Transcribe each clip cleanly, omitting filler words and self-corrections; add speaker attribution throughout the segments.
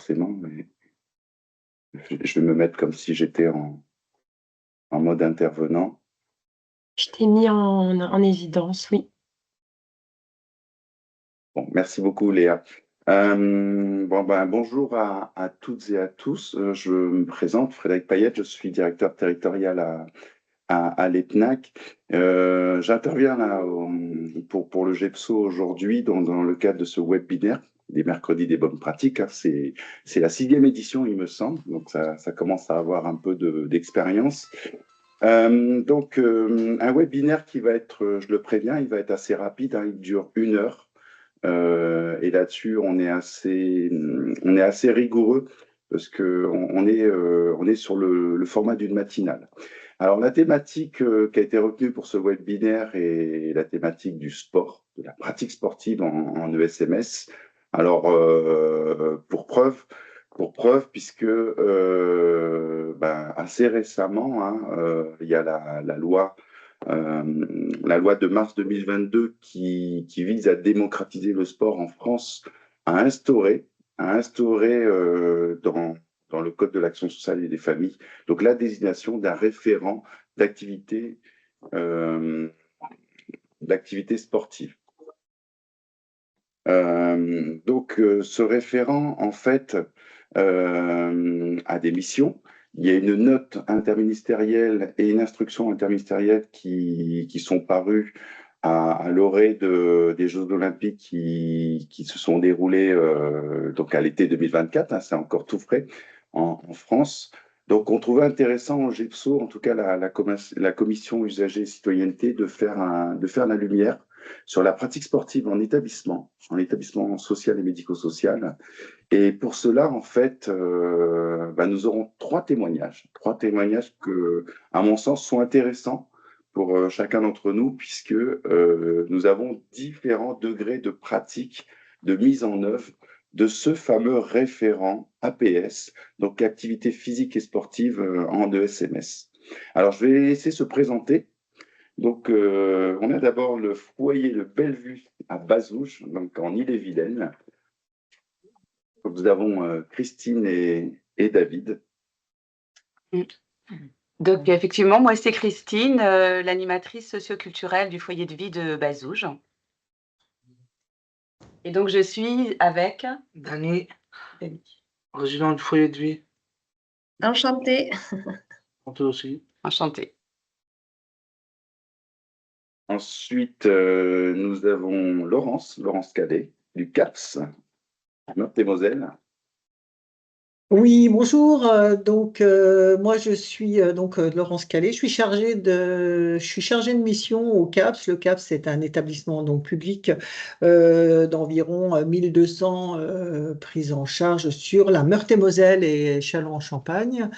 Speaker 1: forcément, mais je vais me mettre comme si j'étais en mode intervenant.
Speaker 2: Je t'ai mis en évidence, oui.
Speaker 1: Bon, merci beaucoup, Léa. Bonjour à toutes et à tous. Je me présente, Frédéric Payette, je suis directeur territorial à l'EPNAC. J'interviens là pour le GEPSO aujourd'hui dans le cadre de ce webinaire des mercredis des bonnes pratiques, hein. C'est la 6e édition, il me semble, donc ça commence à avoir un peu d'expérience. Un webinaire qui va être, je le préviens, il va être assez rapide, hein, il dure 1 heure. Et là-dessus, on est assez rigoureux parce qu'on est sur le format d'une matinale. Alors, la thématique qui a été retenue pour ce webinaire est la thématique du sport, de la pratique sportive en ESMS. Alors, pour preuve, puisque assez récemment, hein, il y a la loi de mars 2022 qui vise à démocratiser le sport en France, a instauré dans le Code de l'action sociale et des familles, donc la désignation d'un référent d'activité sportive. Ce référent, en fait, a des missions. Il y a une note interministérielle et une instruction interministérielle qui sont parues à l'orée des Jeux Olympiques qui se sont déroulés donc à l'été 2024, hein, c'est encore tout frais en France. Donc, on trouvait intéressant au GEPSO, en tout cas la commission usagers et citoyenneté, de faire la lumière sur la pratique sportive en établissement social et médico-social. Et pour cela, en fait, nous aurons 3 témoignages que, à mon sens, sont intéressants pour chacun d'entre nous, puisque nous avons différents degrés de pratique, de mise en œuvre de ce fameux référent APS, donc activité physique et sportive en ESMS. Alors, je vais laisser se présenter. Donc, on a d'abord le foyer de Bellevue à Bazouges, donc en Ille-et-Vilaine. Nous avons Christine et David.
Speaker 3: Donc, effectivement, moi, c'est Christine, l'animatrice socioculturelle du foyer de vie de Bazouges. Et donc, je suis avec
Speaker 4: Dani, président du foyer de vie.
Speaker 5: Enchantée.
Speaker 4: Enchantée aussi.
Speaker 3: Enchantée.
Speaker 1: Ensuite, nous avons Laurence Cadet, du CAPS, Meurthe-et-Moselle.
Speaker 6: Oui, bonjour. Moi, je suis Laurence Calais. Je suis chargée de mission au CAPS. Le CAPS, c'est un établissement donc public d'environ 1200 prises en charge sur la Meurthe-et-Moselle et Châlons-en-Champagne.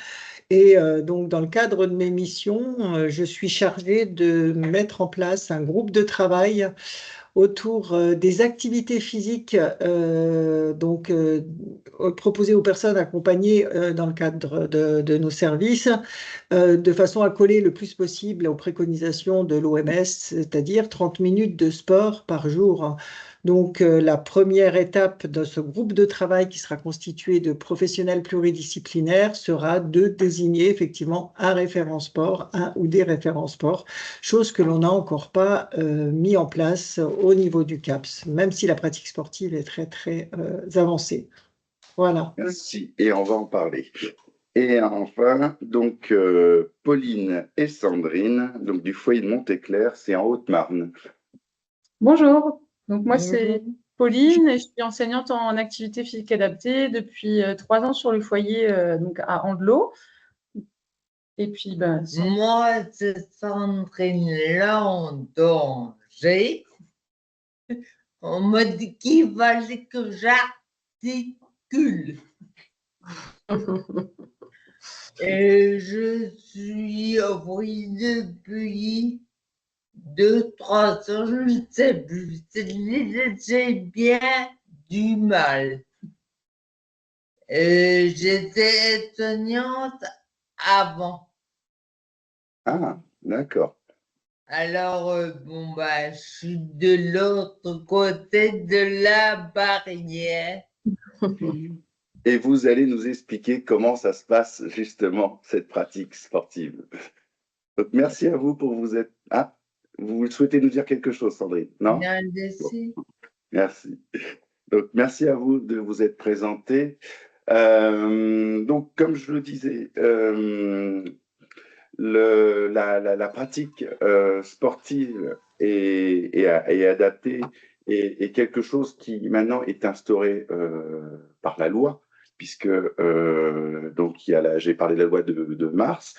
Speaker 6: Et donc, dans le cadre de mes missions, je suis chargée de mettre en place un groupe de travail autour des activités physiques proposées aux personnes accompagnées dans le cadre de nos services, de façon à coller le plus possible aux préconisations de l'OMS, c'est-à-dire 30 minutes de sport par jour. Donc, la première étape de ce groupe de travail qui sera constitué de professionnels pluridisciplinaires sera de désigner effectivement un référent sport, un ou des référents sport, chose que l'on n'a encore pas mis en place au niveau du CAPS, même si la pratique sportive est très, très avancée. Voilà.
Speaker 1: Merci, et on va en parler. Et enfin, donc, Pauline et Sandrine, donc du foyer de Montéclair, c'est en Haute-Marne.
Speaker 5: Bonjour. Donc moi, c'est Pauline et je suis enseignante en activité physique adaptée depuis 3 ans sur le foyer donc à Andelot. Et puis,
Speaker 7: moi, c'est Sandrine Landanger. On m'a dit qu'il fallait que j'articule. Et je suis au foyer depuis 2-3 ans, je ne sais plus. J'ai bien du mal. J'étais soignante avant.
Speaker 1: Ah, d'accord.
Speaker 7: Alors, je suis de l'autre côté de la barrière.
Speaker 1: et vous allez nous expliquer comment ça se passe justement, cette pratique sportive. Donc, merci à vous pour vous être... Ah, vous souhaitez nous dire quelque chose, Sandrine? Non?
Speaker 7: Non,
Speaker 1: Bon,
Speaker 7: dessus.
Speaker 1: merci. Donc, merci à vous de vous être présenté. Donc, comme je le disais, la pratique sportive et adaptée est quelque chose qui maintenant est instauré par la loi, puisque donc j'ai parlé de la loi de mars,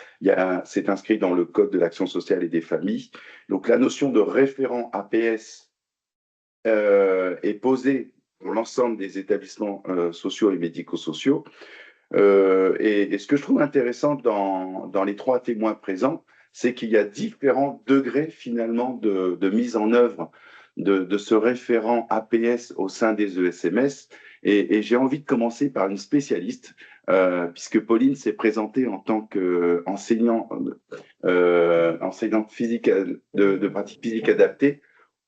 Speaker 1: c'est inscrit dans le Code de l'action sociale et des familles. Donc la notion de référent APS est posée pour l'ensemble des établissements sociaux et médico-sociaux. Et ce que je trouve intéressant dans les 3 témoins présents, c'est qu'il y a différents degrés finalement de mise en œuvre de ce référent APS au sein des ESMS. Et j'ai envie de commencer par une spécialiste, puisque Pauline s'est présentée en tant qu'enseignante physique de pratique physique adaptée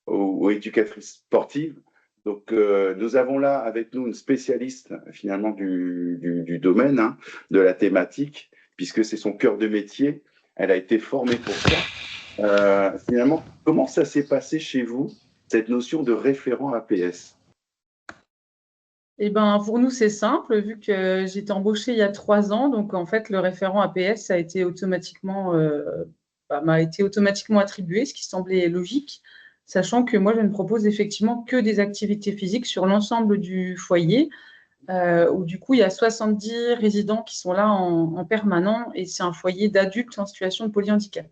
Speaker 1: ou éducatrice sportive. Donc, nous avons là avec nous une spécialiste finalement du domaine, hein, de la thématique, puisque c'est son cœur de métier. Elle a été formée pour ça. Finalement, comment ça s'est passé chez vous, cette notion de référent APS?
Speaker 5: Eh ben, pour nous, c'est simple, vu que j'ai été embauchée il y a 3 ans. Donc, en fait, le référent APS m'a été automatiquement attribué, ce qui semblait logique, sachant que moi, je ne propose effectivement que des activités physiques sur l'ensemble du foyer, où du coup, il y a 70 résidents qui sont là en permanent, et c'est un foyer d'adultes en situation de polyhandicap.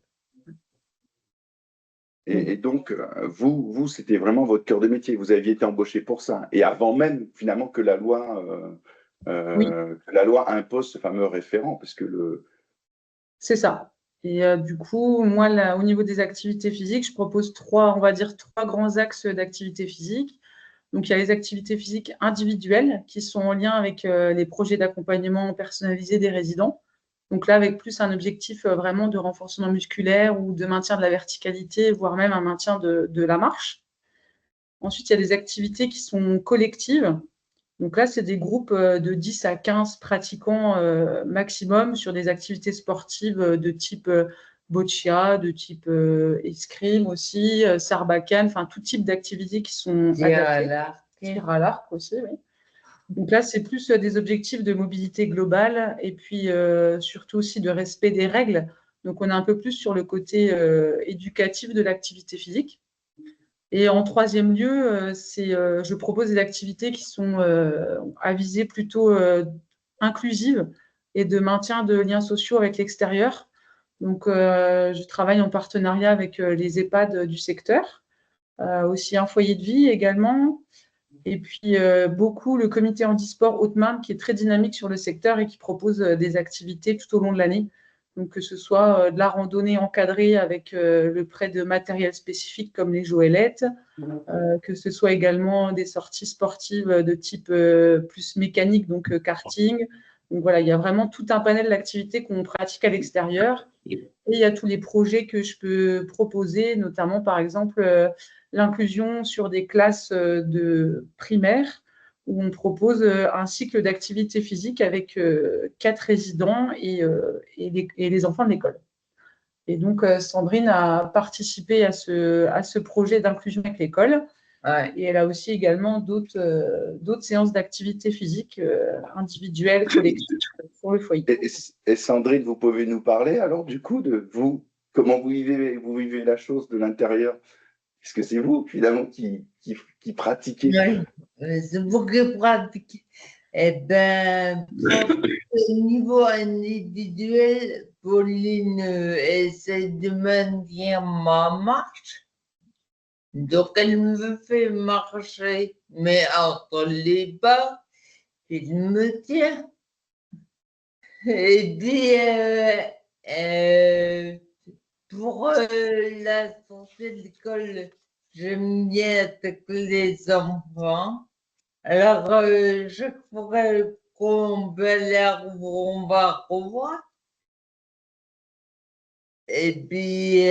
Speaker 1: Et donc, vous, c'était vraiment votre cœur de métier. Vous aviez été embauché pour ça. Et avant même, finalement, que la loi
Speaker 5: Oui,
Speaker 1: impose ce fameux référent, parce que
Speaker 5: c'est ça. Et du coup, moi, là, au niveau des activités physiques, je propose on va dire, 3 grands axes d'activités physiques. Donc, il y a les activités physiques individuelles qui sont en lien avec les projets d'accompagnement personnalisé des résidents. Donc là, avec plus un objectif vraiment de renforcement musculaire ou de maintien de la verticalité, voire même un maintien de la marche. Ensuite, il y a des activités qui sont collectives. Donc là, c'est des groupes de 10 à 15 pratiquants maximum sur des activités sportives de type boccia, de type escrime aussi, sarbacane, enfin tout type d'activités qui sont adaptées. Tir à l'arc aussi, oui. Donc là, c'est plus des objectifs de mobilité globale et puis surtout aussi de respect des règles. Donc on est un peu plus sur le côté éducatif de l'activité physique. Et en troisième lieu, je propose des activités qui sont à visée plutôt inclusive et de maintien de liens sociaux avec l'extérieur. Donc, je travaille en partenariat avec les EHPAD du secteur, aussi un foyer de vie également, et puis beaucoup le comité handisport Haute-Marne qui est très dynamique sur le secteur et qui propose des activités tout au long de l'année. Donc, que ce soit de la randonnée encadrée avec le prêt de matériel spécifique comme les joëlettes, que ce soit également des sorties sportives de type plus mécanique, donc karting. Donc voilà, il y a vraiment tout un panel d'activités qu'on pratique à l'extérieur. Et il y a tous les projets que je peux proposer, notamment par exemple l'inclusion sur des classes de primaire où on propose un cycle d'activité physique avec 4 résidents et les enfants de l'école. Et donc, Sandrine a participé à ce projet d'inclusion avec l'école.
Speaker 7: Ouais.
Speaker 5: Et elle a aussi également d'autres séances d'activité physique individuelles, collectives pour le foyer.
Speaker 1: Et Sandrine, vous pouvez nous parler alors du coup de vous, comment vous vivez la chose de l'intérieur? Est-ce que c'est vous finalement qui pratiquez?
Speaker 7: Oui, c'est pour que pratique. Eh bien, au niveau individuel, Pauline essaie de maintenir ma marche. Donc, elle me fait marcher, mais entre les pas, il me tient. Et puis, pour la sortie de l'école, j'aime bien être avec les enfants. Alors, je pourrais qu'on on va revoir. Et puis,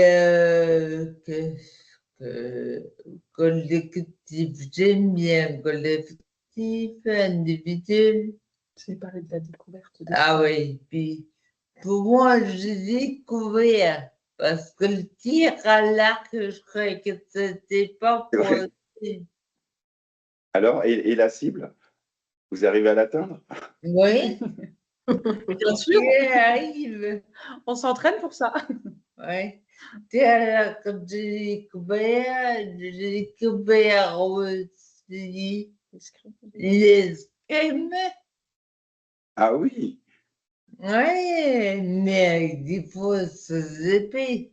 Speaker 7: collectif, j'aime bien collectif, individuel.
Speaker 5: C'est parler de la découverte.
Speaker 7: Ah oui, puis pour moi, j'ai découvert, parce que le tir à l'arc, je croyais que c'était pas
Speaker 1: C'est
Speaker 7: pour...
Speaker 1: vrai. Alors, et la cible, vous arrivez à l'atteindre?
Speaker 7: Oui,
Speaker 5: Bien sûr,
Speaker 7: j'y arrive.
Speaker 5: on s'entraîne pour ça.
Speaker 7: Oui. Tir à l'arc, j'ai découvert aussi l'escrime.
Speaker 1: Ah oui,
Speaker 7: Oui, mais avec des fausses épées.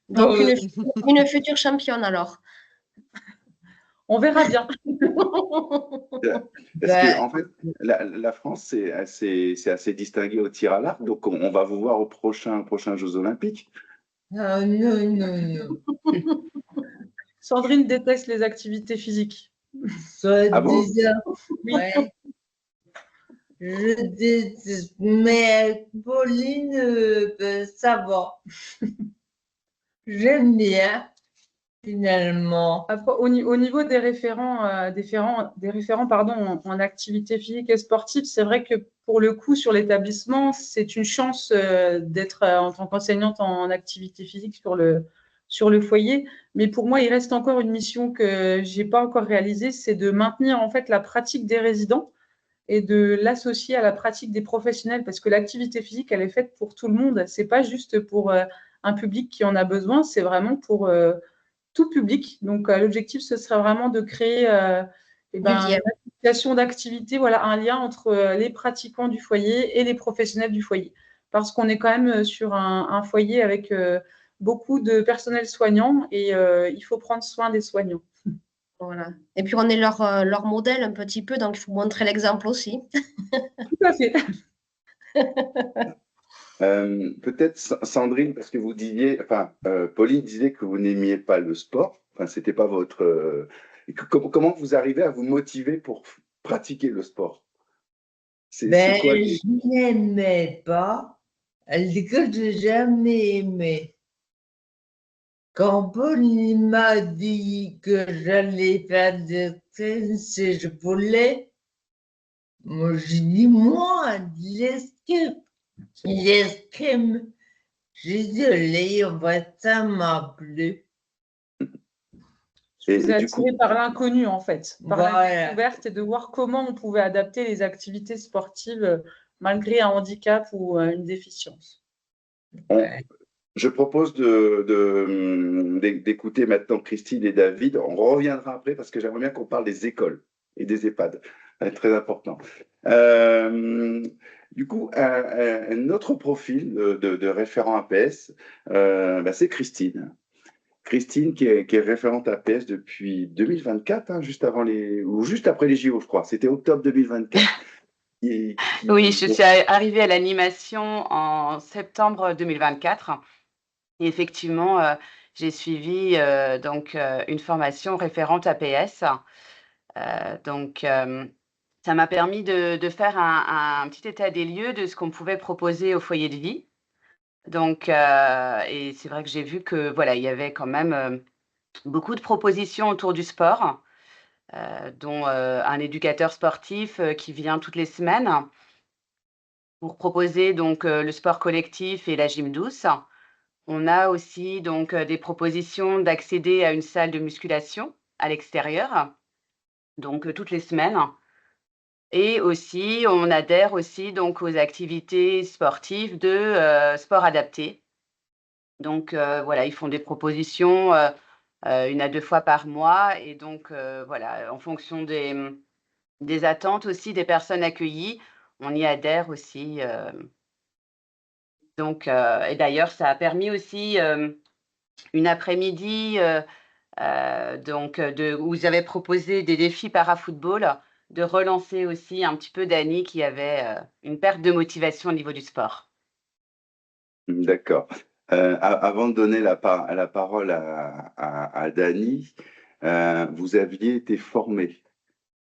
Speaker 2: Donc, une future championne, alors.
Speaker 5: On verra bien.
Speaker 1: parce que en fait, la France, c'est assez distingué au tir à l'arc, donc on va vous voir aux prochains Jeux Olympiques.
Speaker 7: Ah non, non, non.
Speaker 5: Sandrine déteste les activités physiques.
Speaker 7: Soit
Speaker 1: Ah bon?
Speaker 7: déjà,
Speaker 5: Oui.
Speaker 7: ouais. Je déteste, mais avec Pauline, ben, ça va. J'aime bien, finalement.
Speaker 5: Après, au niveau des référents, pardon, en activité physique et sportive, c'est vrai que pour le coup, sur l'établissement, c'est une chance d'être en tant qu'enseignante en activité physique sur le foyer. Mais pour moi, il reste encore une mission que j'ai pas encore réalisée, c'est de maintenir en fait la pratique des résidents et de l'associer à la pratique des professionnels, parce que l'activité physique, elle est faite pour tout le monde. C'est pas juste pour un public qui en a besoin, c'est vraiment pour tout public. Donc, l'objectif, ce serait vraiment de créer une association d'activités, voilà, un lien entre les pratiquants du foyer et les professionnels du foyer. Parce qu'on est quand même sur un foyer avec beaucoup de personnel soignant et il faut prendre soin des soignants.
Speaker 2: Voilà. Et puis, on est leur modèle un petit peu, donc il faut montrer l'exemple aussi.
Speaker 5: Tout à fait.
Speaker 1: Peut-être Sandrine, parce que vous disiez, enfin, Pauline disait que vous n'aimiez pas le sport, enfin, c'était pas votre. Comment vous arrivez à vous motiver pour pratiquer le sport? C'est
Speaker 7: Ben,
Speaker 1: quoi
Speaker 7: je n'aimais pas. L'école, j'ai jamais aimé. Quand Pauline m'a dit que j'allais faire de tennis si je voulais, moi, j'ai dit, moi, l'escrime, j'ai dit, ça m'a plu.
Speaker 5: Je vous ai
Speaker 1: du coup,
Speaker 5: attiré par l'inconnu, en fait, par la
Speaker 7: Voilà.
Speaker 5: découverte et de voir comment on pouvait adapter les activités sportives malgré un handicap ou une déficience.
Speaker 1: je propose d'écouter maintenant Christine et David. On reviendra après parce que j'aimerais bien qu'on parle des écoles et des EHPAD. C'est très important. Du coup, un autre profil de référent APS, c'est Christine. Christine qui est référente APS depuis 2024, hein, juste après les JO, je crois. C'était octobre 2024.
Speaker 3: Oui, je suis arrivée à l'animation en septembre 2024. Et effectivement, j'ai suivi donc une formation référente APS. Donc, ça m'a permis de faire un petit état des lieux de ce qu'on pouvait proposer au foyer de vie. Donc, et c'est vrai que j'ai vu que voilà, il y avait quand même beaucoup de propositions autour du sport, dont un éducateur sportif qui vient toutes les semaines pour proposer donc le sport collectif et la gym douce. On a aussi donc des propositions d'accéder à une salle de musculation à l'extérieur, donc toutes les semaines. Et aussi, on adhère aussi donc aux activités sportives de sport adapté. Donc voilà, ils font des propositions 1 à 2 fois par mois et donc voilà, en fonction des attentes aussi des personnes accueillies, on y adhère aussi, donc et d'ailleurs ça a permis aussi, une après-midi, donc où ils avaient proposé des défis para-football, de relancer aussi un petit peu Dany qui avait, une perte de motivation au niveau du sport.
Speaker 1: D'accord. Avant de donner la parole à Dany, vous aviez été formé,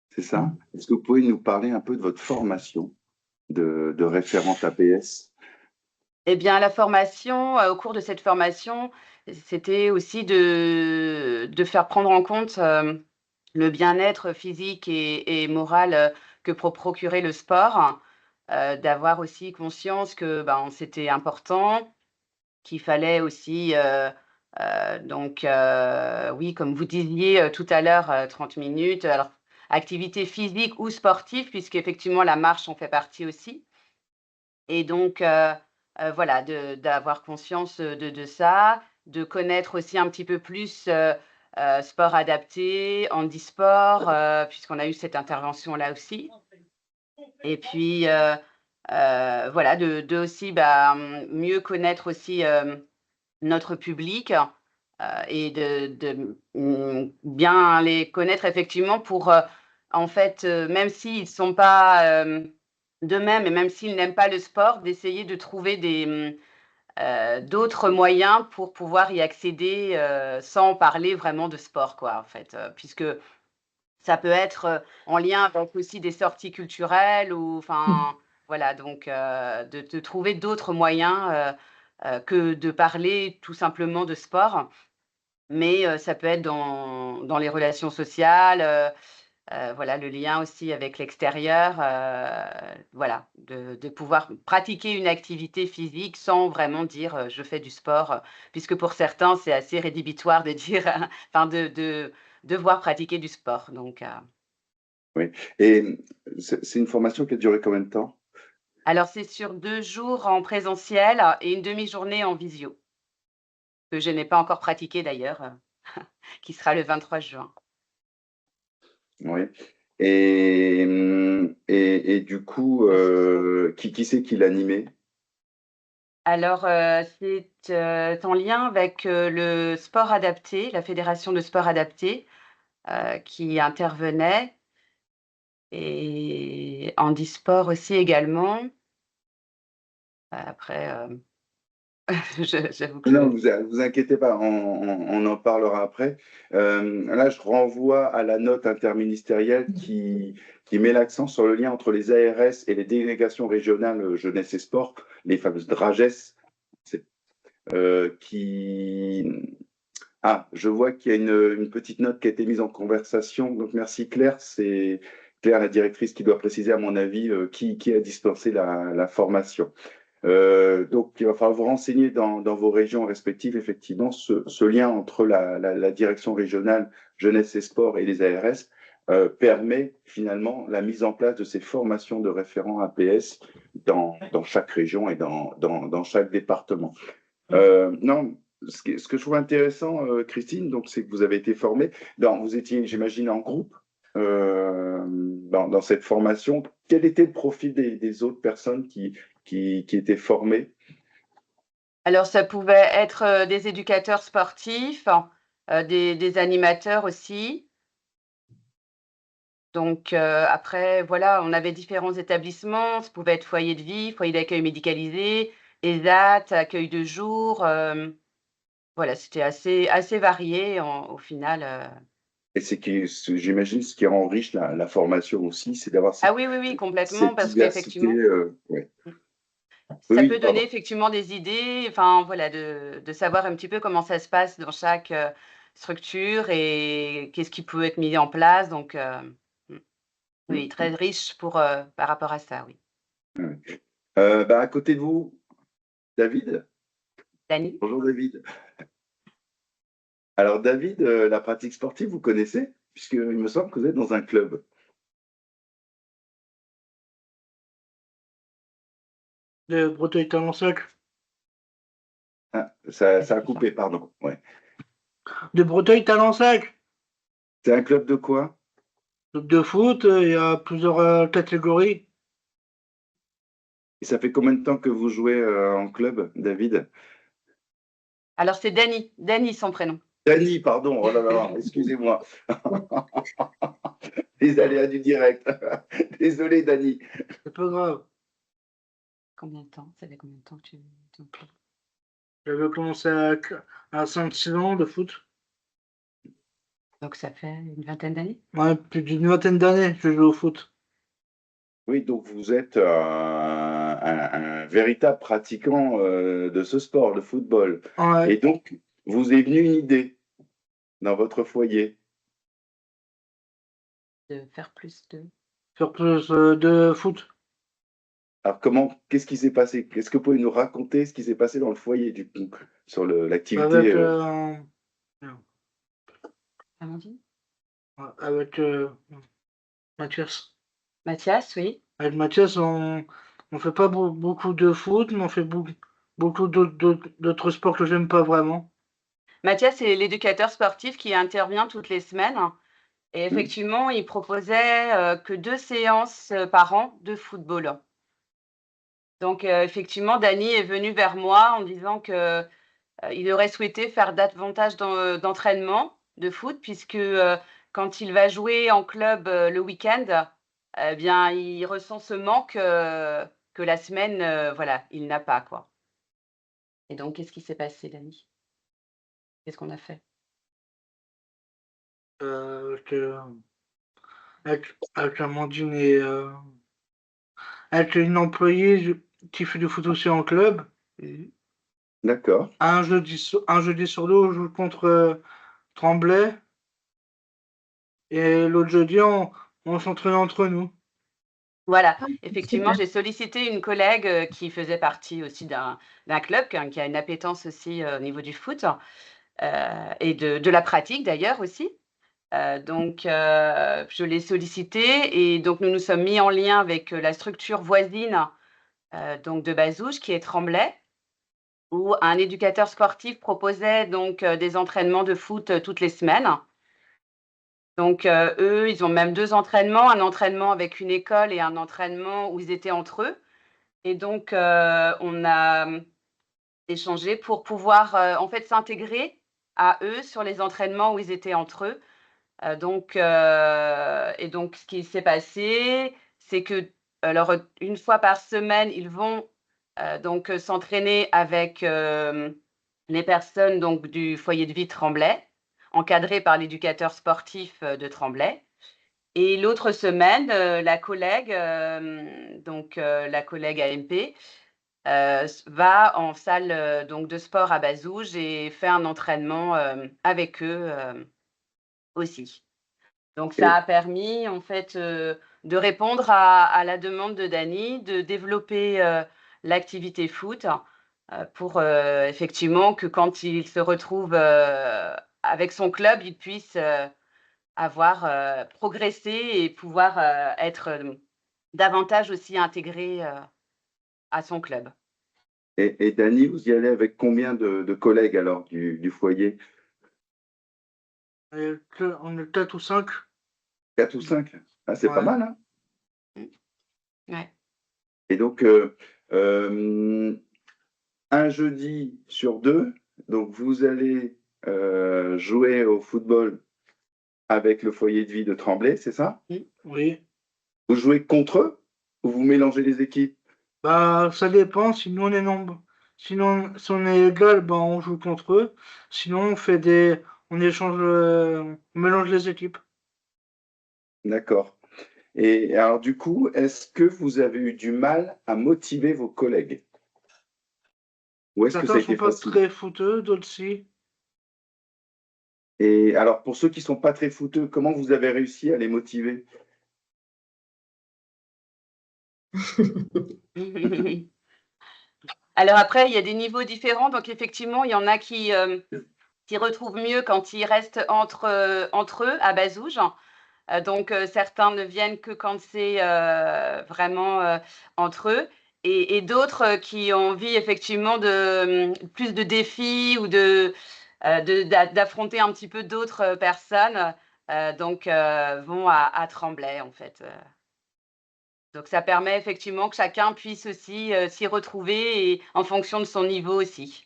Speaker 1: c'est ça? Est-ce que vous pouvez nous parler un peu de votre formation de référente APS?
Speaker 3: Eh bien, la formation, au cours de cette formation, c'était aussi de faire prendre en compte, le bien-être physique et moral, que pour procurer le sport, d'avoir aussi conscience que c'était important, qu'il fallait aussi, donc oui, comme vous disiez tout à l'heure, 30 minutes. Alors, activité physique ou sportive, puisqu'effectivement la marche en fait partie aussi. Et donc, voilà, d'avoir conscience de ça, de connaître aussi un petit peu plus sport adapté, handisport, puisqu'on a eu cette intervention-là aussi. Et puis, voilà, de aussi mieux connaître aussi notre public et de bien les connaître effectivement pour, en fait, même s'ils ne sont pas d'eux-mêmes et même s'ils n'aiment pas le sport, d'essayer de trouver d'autres moyens pour pouvoir y accéder sans parler vraiment de sport, quoi, en fait, puisque ça peut être en lien avec aussi des sorties culturelles ou enfin, voilà, donc de trouver d'autres moyens que de parler tout simplement de sport. Mais ça peut être dans les relations sociales, voilà, le lien aussi avec l'extérieur, voilà, de pouvoir pratiquer une activité physique sans vraiment dire, «Je fais du sport», puisque pour certains, c'est assez rédhibitoire de dire, enfin de devoir pratiquer du sport, donc
Speaker 1: Oui. Et c'est une formation qui a duré combien de temps?
Speaker 3: alors c'est sur 2 jours en présentiel et une demi-journée en visio, que je n'ai pas encore pratiqué d'ailleurs, qui sera le 23 juin.
Speaker 1: Oui. Et du coup, qui c'est qui l'animait?
Speaker 3: Alors, c'est en lien avec, le sport adapté, la fédération de sport adapté, qui intervenait et handisport aussi également. Après, j'avoue que
Speaker 1: Non, vous inquiétez pas, on en parlera après. Là, je renvoie à la note interministérielle qui met l'accent sur le lien entre les ARS et les délégations régionales jeunesse et sport, les fameuses DRAGES. Qui... Ah, je vois qu'il y a une petite note qui a été mise en conversation. Donc, merci Claire. C'est Claire, la directrice, qui doit préciser, à mon avis, qui a dispensé la formation. Donc, il va falloir vous renseigner dans vos régions respectives, effectivement, ce lien entre la direction régionale jeunesse et sport et les ARS permet finalement la mise en place de ces formations de référents APS dans chaque région et dans chaque département. Non, ce que je trouve intéressant, Christine, donc, c'est que vous avez été formée. Vous étiez, j'imagine, en groupe dans cette formation. Quel était le profil des autres personnes qui étaient formées?
Speaker 3: alors ça pouvait être, des éducateurs sportifs, des animateurs aussi. Donc après voilà, on avait différents établissements, ça pouvait être foyer de vie, foyer d'accueil médicalisé, ESAT, accueil de jour, voilà, c'était assez varié au final,
Speaker 1: Et j'imagine, ce qui rend riche la formation aussi, c'est d'avoir
Speaker 3: Ah oui, oui, oui, complètement,
Speaker 1: cette
Speaker 3: parce
Speaker 1: diversité.
Speaker 3: qu'effectivement,
Speaker 1: Ouais.
Speaker 3: ça
Speaker 1: Oui,
Speaker 3: peut donner
Speaker 1: pardon.
Speaker 3: effectivement des idées, enfin voilà, de savoir un petit peu comment ça se passe dans chaque, structure et qu'est-ce qui peut être mis en place donc mmh, oui, très riche par rapport à ça, oui.
Speaker 1: Ouais. À côté de vous, David.
Speaker 3: Dany?
Speaker 1: Bonjour David. Alors David, la pratique sportive, vous connaissez? Puisqu'il me semble que vous êtes dans un club.
Speaker 4: De Breteuil-Talensac.
Speaker 1: Ah, ça a coupé, pardon. Ouais.
Speaker 4: De Breteuil-Talensac.
Speaker 1: C'est un club de quoi?
Speaker 4: Club de foot, il y a plusieurs catégories.
Speaker 1: Et ça fait combien de temps que vous jouez en club, David?
Speaker 3: Alors c'est Dany son prénom.
Speaker 1: Dany, pardon, oh là là, excusez-moi. Les aléas du direct. Désolé, Dany.
Speaker 4: C'est pas grave.
Speaker 3: Combien de temps? Ça fait combien de temps que tu es au club?
Speaker 4: J'avais commencé à 5-6 ans de foot.
Speaker 3: Donc ça fait une vingtaine d'années?
Speaker 4: Ouais, plus d'une vingtaine d'années que je joue au foot.
Speaker 1: Oui, donc vous êtes un véritable pratiquant de ce sport, le football.
Speaker 4: Ouais.
Speaker 1: Et donc, vous est venue une idée dans votre foyer.
Speaker 3: De faire plus de
Speaker 4: faire plus de foot.
Speaker 1: Alors, qu'est-ce qui s'est passé? Est-ce que vous pouvez nous raconter ce qui s'est passé dans le foyer, du coup, sur l'activité
Speaker 4: Avec,
Speaker 3: Amandine?
Speaker 4: avec Mathias.
Speaker 3: Mathias, oui.
Speaker 4: Avec Mathias, on fait pas beaucoup de foot, mais on fait beaucoup d'autres sports que j'aime pas vraiment.
Speaker 3: Mathias est l'éducateur sportif qui intervient toutes les semaines. Et effectivement, il proposait que 2 séances par an de football. Donc, effectivement, Dany est venu vers moi en disant que il aurait souhaité faire davantage d'entraînement de foot, puisque quand il va jouer en club le week-end, eh bien, il ressent ce manque que la semaine, voilà, il n'a pas, quoi. Et donc, qu'est-ce qui s'est passé, Dany? Qu'est-ce qu'on a fait?
Speaker 4: Avec Amandine et avec une employée qui fait du foot aussi en club. Et
Speaker 1: D'accord.
Speaker 4: un jeudi sur deux, on joue contre Tremblay. Et l'autre jeudi, on s'entraîne entre nous.
Speaker 3: Voilà,
Speaker 2: Ah,
Speaker 3: effectivement,
Speaker 2: super.
Speaker 3: j'ai sollicité une collègue qui faisait partie aussi d'un club, qui a une appétence aussi au niveau du foot et de la pratique d'ailleurs aussi. Donc, je l'ai sollicité et donc nous nous sommes mis en lien avec la structure voisine donc de Bazouges, qui est Tremblay, où un éducateur sportif proposait donc des entraînements de foot toutes les semaines. Donc, eux, ils ont même 2 entraînements, un entraînement avec une école et un entraînement où ils étaient entre eux. Et donc, on a échangé pour pouvoir, en fait, s'intégrer à eux sur les entraînements où ils étaient entre eux. Donc, et donc ce qui s'est passé, c'est que, alors, une fois par semaine, ils vont, donc, s'entraîner avec, les personnes donc du foyer de vie Tremblay, encadrées par l'éducateur sportif, de Tremblay. Et l'autre semaine, la collègue, donc, la collègue AMP, va en salle, donc de sport à Bazouges et fait un entraînement, avec eux, aussi. Donc ça
Speaker 1: Et,
Speaker 3: a permis en fait, de répondre à la demande de Dany, de développer, l'activité foot, pour, effectivement que quand il se retrouve, avec son club, il puisse, avoir, progressé et pouvoir, être, davantage aussi intégré, à son club.
Speaker 1: et Dany, vous y allez avec combien de collègues alors du foyer?
Speaker 4: On est 4 ou 5.
Speaker 1: 4 ou 5? Ah, c'est pas
Speaker 4: Ouais.
Speaker 1: mal, hein?
Speaker 3: Ouais.
Speaker 1: Et donc, un jeudi sur 2, donc vous allez jouer au football avec le foyer de vie de Tremblay, c'est ça?
Speaker 4: Oui.
Speaker 1: Vous jouez contre eux ou vous mélangez les équipes?
Speaker 4: Bah, ça dépend. Sinon, on est nombre. Sinon, si on est égal, bah, on joue contre eux. Sinon, on échange, on mélange les équipes.
Speaker 1: D'accord. Et alors du coup, est-ce que vous avez eu du mal à motiver vos collègues? Ou est-ce que ça
Speaker 4: Certains
Speaker 1: a
Speaker 4: sont
Speaker 1: été
Speaker 4: pas
Speaker 1: facile?
Speaker 4: très footeux, d'autres si.
Speaker 1: Et alors pour ceux qui sont pas très footeux, comment vous avez réussi à les motiver?
Speaker 3: Alors après, il y a des niveaux différents, donc effectivement, il y en a qui retrouvent mieux quand ils restent entre eux à Bazouges. Donc certains ne viennent que quand c'est, vraiment, entre eux et d'autres, qui ont envie effectivement de, plus de défis ou d'affronter un petit peu d'autres, personnes, donc vont à Tremblay en fait, donc ça permet effectivement que chacun puisse aussi, s'y retrouver et en fonction de son niveau aussi.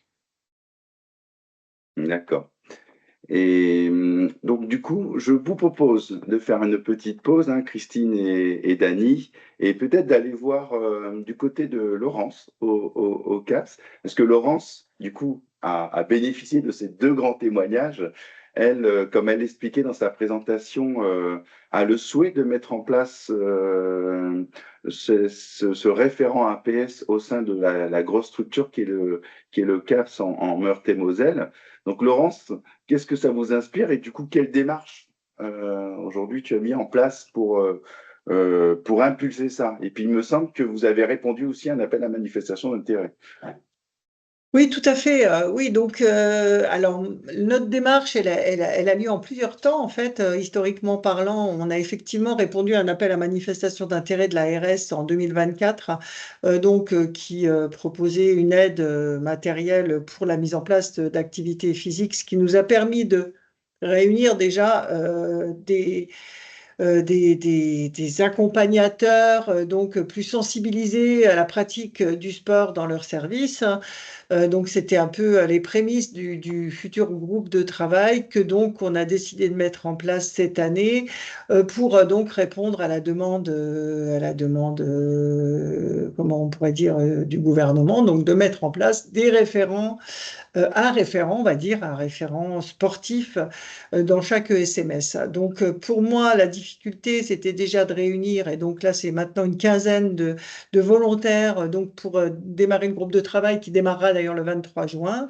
Speaker 1: D'accord. Et donc du coup, je vous propose de faire une petite pause, hein, Christine et Dany, et peut-être d'aller voir du côté de Laurence au CAPS, parce que Laurence, du coup, a bénéficié de ces 2 grands témoignages. Elle, comme elle l'expliquait dans sa présentation, a le souhait de mettre en place ce référent APS au sein de la grosse structure qui est le CAPS en Meurthe-et-Moselle. Donc Laurence, qu'est-ce que ça vous inspire et du coup, quelle démarche aujourd'hui tu as mis en place pour impulser ça. Et puis, il me semble que vous avez répondu aussi à un appel à manifestation d'intérêt.
Speaker 6: Oui, tout à fait. Oui, donc, alors, notre démarche, elle a lieu en plusieurs temps, en fait. Historiquement parlant, on a effectivement répondu à un appel à manifestation d'intérêt de l'ARS en 2024, qui proposait une aide matérielle pour la mise en place d'activités physiques, ce qui nous a permis de réunir déjà des accompagnateurs donc plus sensibilisés à la pratique du sport dans leur service. Donc c'était un peu les prémices du futur groupe de travail que donc on a décidé de mettre en place cette année pour donc répondre à la demande, comment on pourrait dire, du gouvernement, donc de mettre en place des référents, un référent, on va dire, un référent sportif dans chaque ESMS. Donc pour moi, la difficulté, c'était déjà de réunir, et donc là c'est maintenant une quinzaine de volontaires donc pour démarrer le groupe de travail qui démarrera d'ailleurs le 23 juin.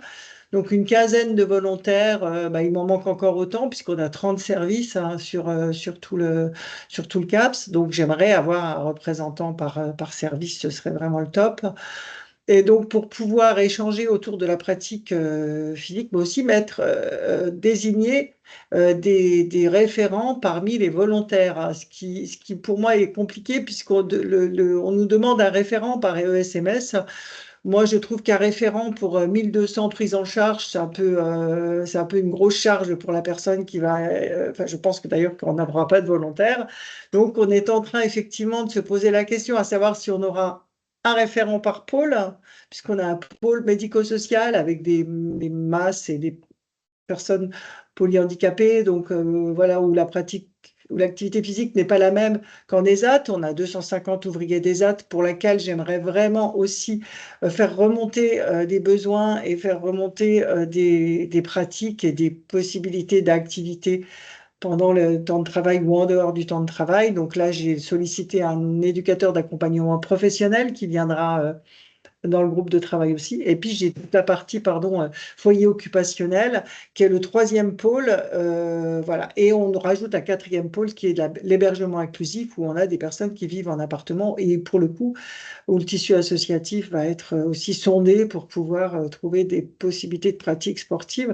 Speaker 6: Donc une quinzaine de volontaires, il m'en manque encore autant puisqu'on a 30 services sur tout le CAPS. Donc j'aimerais avoir un représentant par service, ce serait vraiment le top. Et donc, pour pouvoir échanger autour de la pratique physique, mais aussi désigner des référents parmi les volontaires, hein, ce qui pour moi est compliqué puisqu'on on nous demande un référent par ESMS. Moi, je trouve qu'un référent pour 1200 prises en charge, c'est un peu une grosse charge pour la personne qui va. Enfin, je pense que d'ailleurs qu'on n'aura pas de volontaires. Donc, on est en train effectivement de se poser la question à savoir si on aura un référent par pôle, puisqu'on a un pôle médico-social avec des masses et des personnes polyhandicapées, donc voilà, où l'activité physique n'est pas la même qu'en ESAT. On a 250 ouvriers d'ESAT pour lesquels j'aimerais vraiment aussi faire remonter des besoins et faire remonter des pratiques et des possibilités d'activité pendant le temps de travail ou en dehors du temps de travail. Donc là, j'ai sollicité un éducateur d'accompagnement professionnel qui viendra dans le groupe de travail aussi. Et puis, j'ai toute la partie, foyer occupationnel, qui est le troisième pôle. Voilà. Et on rajoute un quatrième pôle qui est l'hébergement inclusif, où on a des personnes qui vivent en appartement et pour le coup, où le tissu associatif va être aussi sondé pour pouvoir trouver des possibilités de pratiques sportives.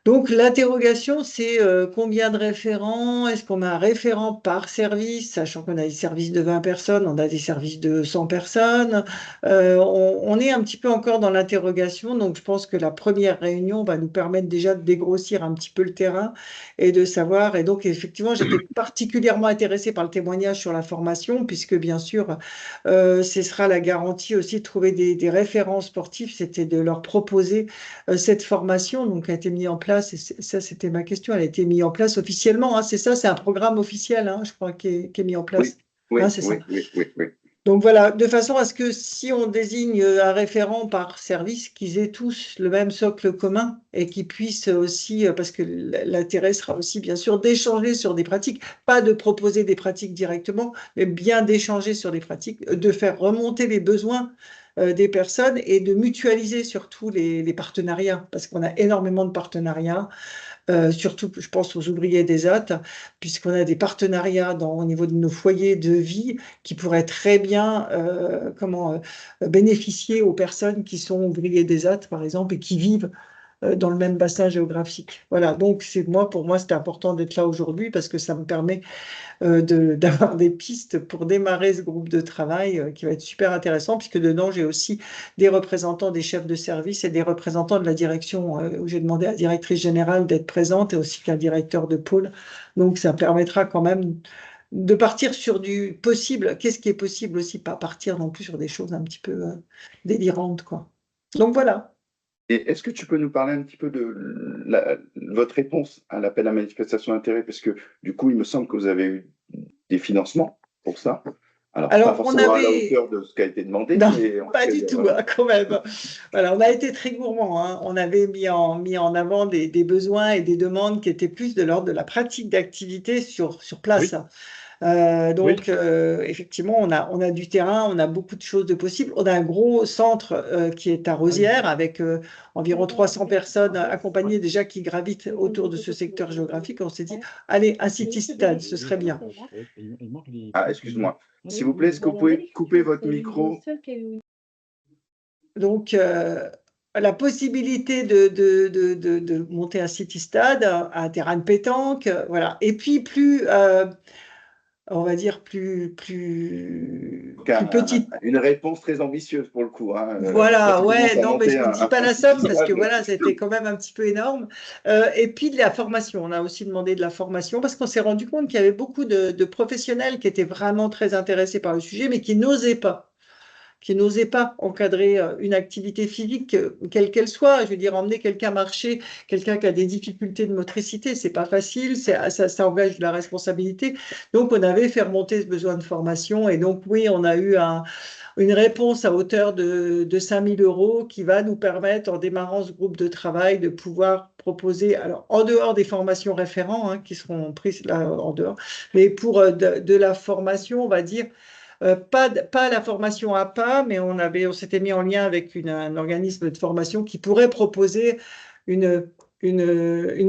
Speaker 6: Donc, l'interrogation, c'est combien de référents? Est-ce qu'on a un référent par service, sachant qu'on a des services de 20 personnes, on a des services de 100 personnes. On est un petit peu encore dans l'interrogation, donc je pense que la première réunion va nous permettre déjà de dégrossir un petit peu le terrain et de savoir. Et donc, effectivement, j'étais particulièrement intéressée par le témoignage sur la formation, puisque bien sûr, ce sera la garantie aussi de trouver des référents sportifs, c'était de leur proposer cette formation, donc a été mise en place, et ça c'était ma question, elle a été mise en place officiellement, hein, c'est ça, c'est un programme officiel, hein, je crois, qui est mis en place.
Speaker 1: Oui,
Speaker 6: Hein, c'est ça.
Speaker 1: oui.
Speaker 6: Donc voilà, de façon à ce que si on désigne un référent par service, qu'ils aient tous le même socle commun et qu'ils puissent aussi, parce que l'intérêt sera aussi bien sûr d'échanger sur des pratiques, pas de proposer des pratiques directement, mais bien d'échanger sur des pratiques, de faire remonter les besoins des personnes et de mutualiser surtout les partenariats, parce qu'on a énormément de partenariats. Surtout, je pense aux ouvriers d'ESAT, puisqu'on a des partenariats au niveau de nos foyers de vie qui pourraient très bien bénéficier aux personnes qui sont ouvriers d'ESAT, par exemple, et qui vivent dans le même bassin géographique. Voilà, donc pour moi, c'était important d'être là aujourd'hui parce que ça me permet d'avoir des pistes pour démarrer ce groupe de travail qui va être super intéressant, puisque dedans, j'ai aussi des représentants des chefs de service et des représentants de la direction, où j'ai demandé à la directrice générale d'être présente et aussi qu'un directeur de pôle. Donc, ça permettra quand même de partir sur du possible. Qu'est-ce qui est possible aussi, pas partir non plus sur des choses un petit peu délirantes, quoi. Donc, voilà.
Speaker 1: Et est-ce que tu peux nous parler un petit peu de votre réponse à l'appel à manifestation d'intérêt? Parce que du coup, il me semble que vous avez eu des financements pour ça. Alors pas forcément à la hauteur de ce qui a été demandé.
Speaker 6: Non,
Speaker 1: mais
Speaker 6: pas du tout, hein, quand même. Voilà, on a été très gourmands, hein. On avait mis en avant des besoins et des demandes qui étaient plus de l'ordre de la pratique d'activité sur place.
Speaker 1: Oui.
Speaker 6: Donc, effectivement, on a du terrain, on a beaucoup de choses de possibles. On a un gros centre qui est à Rosières avec environ 300 personnes accompagnées déjà qui gravitent autour de ce secteur géographique. On s'est dit, allez, un city-stade, ce serait bien.
Speaker 1: Ah, excuse-moi. S'il vous plaît, est-ce que vous pouvez couper votre micro?
Speaker 6: Donc, la possibilité de monter un city-stade, un terrain de pétanque, voilà. Et puis, on va dire, plus petite.
Speaker 1: Une réponse très ambitieuse pour le coup. Hein.
Speaker 6: Voilà, ouais, non, mais je ne vous dis pas la somme parce que voilà, c'était quand même un petit peu énorme. Et puis de la formation, on a aussi demandé de la formation parce qu'on s'est rendu compte qu'il y avait beaucoup de professionnels qui étaient vraiment très intéressés par le sujet, mais qui n'osaient pas encadrer une activité physique, quelle qu'elle soit. Je veux dire, emmener quelqu'un marcher, quelqu'un qui a des difficultés de motricité, c'est pas facile, ça engage de la responsabilité. Donc, on avait fait remonter ce besoin de formation et donc, oui, on a eu une réponse à hauteur de 5 000 € qui va nous permettre, en démarrant ce groupe de travail, de pouvoir proposer, alors en dehors des formations référents hein, qui seront prises là en dehors, mais pour de la formation, on va dire, pas la formation à pas, mais on s'était mis en lien avec un organisme de formation qui pourrait proposer une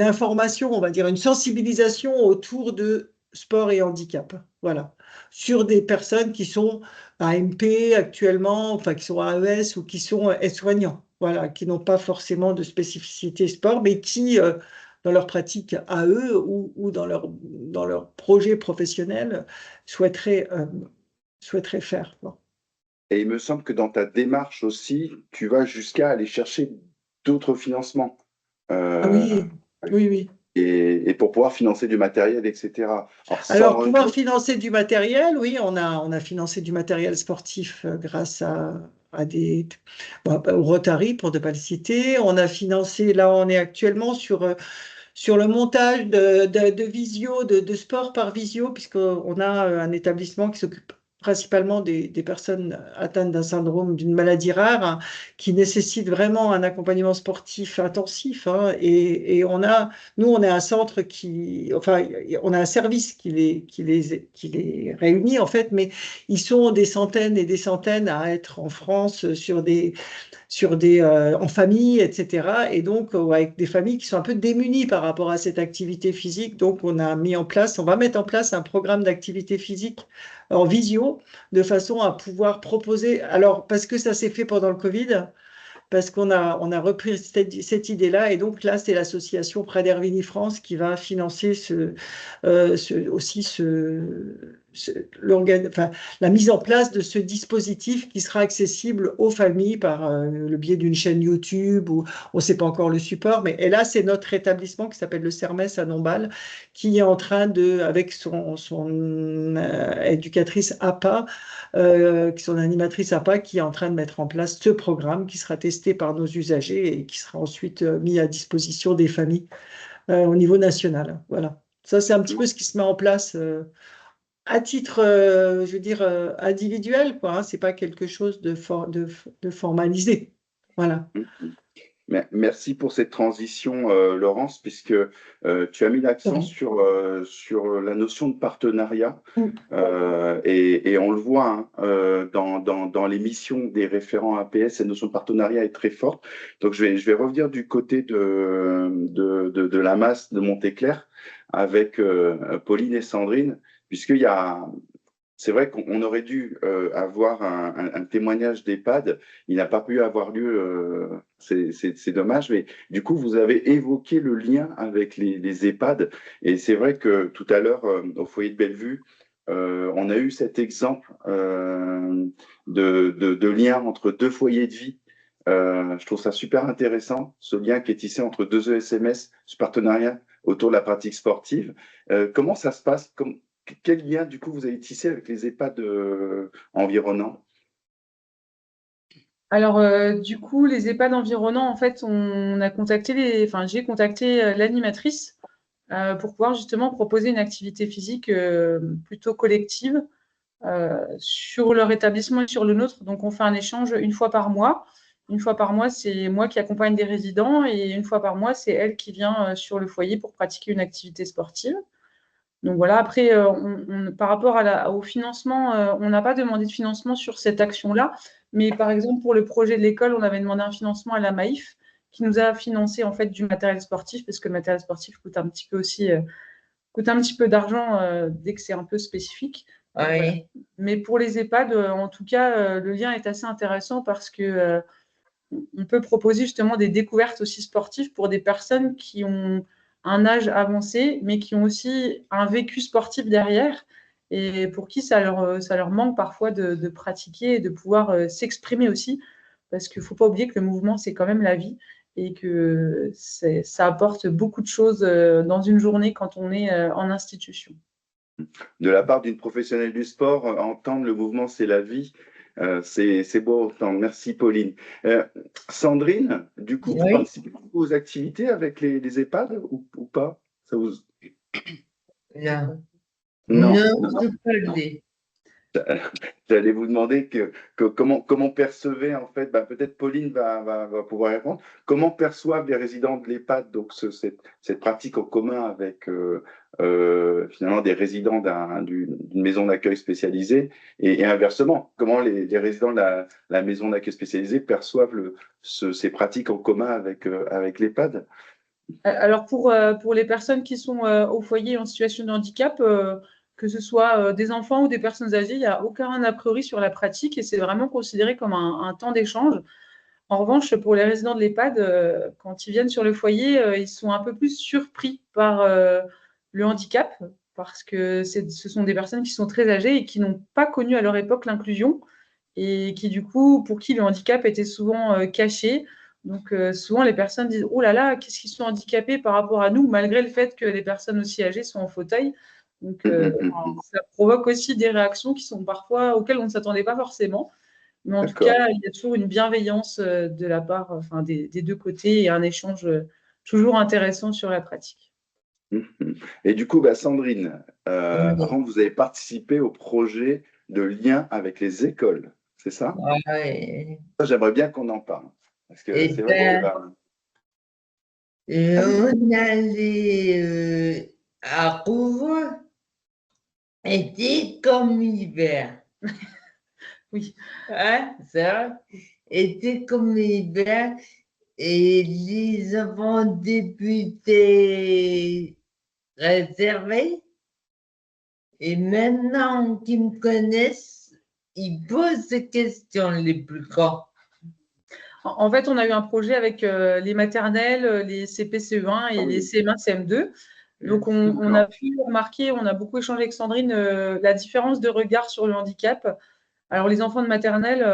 Speaker 6: information, on va dire, une sensibilisation autour de sport et handicap. Voilà. Sur des personnes qui sont AMP actuellement, enfin qui sont AES ou qui sont aides-soignants, voilà, qui n'ont pas forcément de spécificité sport, mais qui, dans leur pratique à eux ou dans leur projet professionnel, souhaiteraient faire. Bon.
Speaker 1: Et il me semble que dans ta démarche aussi, tu vas jusqu'à aller chercher d'autres financements.
Speaker 6: Oui.
Speaker 1: Et pour pouvoir financer du matériel, etc.
Speaker 6: Alors pouvoir financer du matériel, oui, on a financé du matériel sportif grâce au Rotary, pour ne pas le citer. On a financé, là on est actuellement sur le montage de visio, de sport par visio, puisqu'on a un établissement qui s'occupe principalement des personnes atteintes d'un syndrome, d'une maladie rare, hein, qui nécessite vraiment un accompagnement sportif intensif. Hein, et nous, on est un centre on a un service qui les réunit, en fait, mais ils sont des centaines et des centaines à être en France en famille, etc. Et donc, avec des familles qui sont un peu démunies par rapport à cette activité physique. Donc, on va mettre en place un programme d'activité physique en visio, de façon à pouvoir proposer, alors, parce que ça s'est fait pendant le Covid, parce qu'on a repris cette idée-là, et donc là, c'est l'association Prader-Willi France qui va financer la mise en place de ce dispositif qui sera accessible aux familles par le biais d'une chaîne YouTube, ou on ne sait pas encore le support, et là, c'est notre établissement qui s'appelle le CERMES à Dombasle, qui est en train avec son éducatrice APA, son animatrice APA, qui est en train de mettre en place ce programme qui sera testé par nos usagers et qui sera ensuite mis à disposition des familles au niveau national. Voilà. Ça, c'est un petit peu ce qui se met en place à titre, je veux dire, individuel, quoi. Hein. C'est pas quelque chose de formalisé. Voilà.
Speaker 1: Merci pour cette transition, Laurence, puisque tu as mis l'accent sur la notion de partenariat. Et on le voit hein, dans les missions des référents APS, cette notion de partenariat est très forte. Donc, je vais revenir du côté de la masse de Montéclair avec Pauline et Sandrine, c'est vrai qu'on aurait dû avoir un témoignage d'EHPAD. Il n'a pas pu avoir lieu, c'est dommage, mais du coup, vous avez évoqué le lien avec les EHPAD. Et c'est vrai que tout à l'heure, au foyer de Bellevue, on a eu cet exemple de lien entre deux foyers de vie. Je trouve ça super intéressant, ce lien qui est tissé entre deux ESMS, ce partenariat autour de la pratique sportive. Comment ça se passe? Quel lien, du coup, vous avez tissé avec les EHPAD environnants?
Speaker 5: Alors, du coup, les EHPAD environnants, en fait, j'ai contacté l'animatrice pour pouvoir justement proposer une activité physique plutôt collective sur leur établissement et sur le nôtre. Donc, on fait un échange une fois par mois. Une fois par mois, c'est moi qui accompagne des résidents, et une fois par mois, c'est elle qui vient sur le foyer pour pratiquer une activité sportive. Donc voilà, après, par rapport au financement, on n'a pas demandé de financement sur cette action-là, mais par exemple, pour le projet de l'école, on avait demandé un financement à la Maïf, qui nous a financé en fait du matériel sportif, parce que le matériel sportif coûte un petit peu aussi, coûte un petit peu d'argent dès que c'est un peu spécifique. Voilà.
Speaker 7: Oui.
Speaker 5: Mais pour les EHPAD, en tout cas, le lien est assez intéressant parce que on peut proposer justement des découvertes aussi sportives pour des personnes qui ont un âge avancé, mais qui ont aussi un vécu sportif derrière et pour qui ça leur manque parfois de pratiquer et de pouvoir s'exprimer aussi, parce qu'il ne faut pas oublier que le mouvement, c'est quand même la vie et que ça apporte beaucoup de choses dans une journée quand on est en institution.
Speaker 1: De la part d'une professionnelle du sport, entendre le mouvement, c'est la vie. C'est beau à entendre. Merci, Pauline. Sandrine, du coup, vous
Speaker 7: Oui.
Speaker 1: participez aux activités avec les EHPAD ou pas? Ça vous...
Speaker 7: Non.
Speaker 1: Non.
Speaker 7: Non, je peux le dire.
Speaker 1: J'allais vous demander comment percevait, en fait, peut-être Pauline va pouvoir répondre, comment perçoivent les résidents de l'EHPAD donc cette pratique en commun avec finalement des résidents d'une maison d'accueil spécialisée et inversement, comment les résidents de la maison d'accueil spécialisée perçoivent ces pratiques en commun avec l'EHPAD?
Speaker 5: Alors, pour les personnes qui sont au foyer en situation de handicap, que ce soit des enfants ou des personnes âgées, il n'y a aucun a priori sur la pratique et c'est vraiment considéré comme un temps d'échange. En revanche, pour les résidents de l'EHPAD, quand ils viennent sur le foyer, ils sont un peu plus surpris par le handicap parce que ce sont des personnes qui sont très âgées et qui n'ont pas connu à leur époque l'inclusion et qui, du coup, pour qui le handicap était souvent caché. Donc, souvent, les personnes disent « Oh là là, qu'est-ce qu'ils sont handicapés par rapport à nous ?» malgré le fait que les personnes aussi âgées sont en fauteuil. Donc, ça provoque aussi des réactions qui sont parfois auxquelles on ne s'attendait pas forcément. Mais en tout cas, il y a toujours une bienveillance de la part des deux côtés et un échange toujours intéressant sur la pratique.
Speaker 1: Et du coup, Sandrine, par contre, vous avez participé au projet de lien avec les écoles, c'est ça?
Speaker 7: Oui.
Speaker 1: J'aimerais bien qu'on en parle. Parce que c'est vrai
Speaker 7: on allait à Rouvres, été comme hiver.
Speaker 5: Oui.
Speaker 7: Hein, c'est vrai. Été comme hiver et les enfants députés réservés. Et maintenant qu'ils me connaissent, ils posent des questions les plus grands.
Speaker 5: En fait, on a eu un projet avec les maternelles, les CP-CE1 et les CM1, CM2. Donc, on a pu remarquer, on a beaucoup échangé avec Sandrine, la différence de regard sur le handicap. Alors, les enfants de maternelle,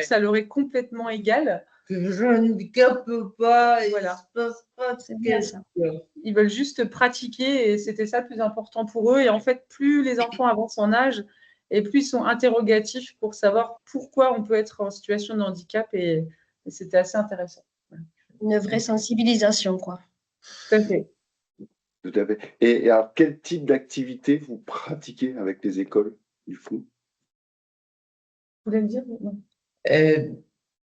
Speaker 5: ça leur est complètement égal.
Speaker 7: Que je handicape pas,
Speaker 5: voilà.
Speaker 2: C'est bien ça.
Speaker 5: Ils veulent juste pratiquer et c'était ça le plus important pour eux. Et en fait, plus les enfants avancent en âge et plus ils sont interrogatifs pour savoir pourquoi on peut être en situation de handicap et c'était assez intéressant.
Speaker 2: Une vraie sensibilisation, quoi.
Speaker 5: Tout à fait.
Speaker 1: Tout à fait. Et alors, quel type d'activité vous pratiquez avec les écoles, du coup?
Speaker 5: Vous voulez me dire? Non.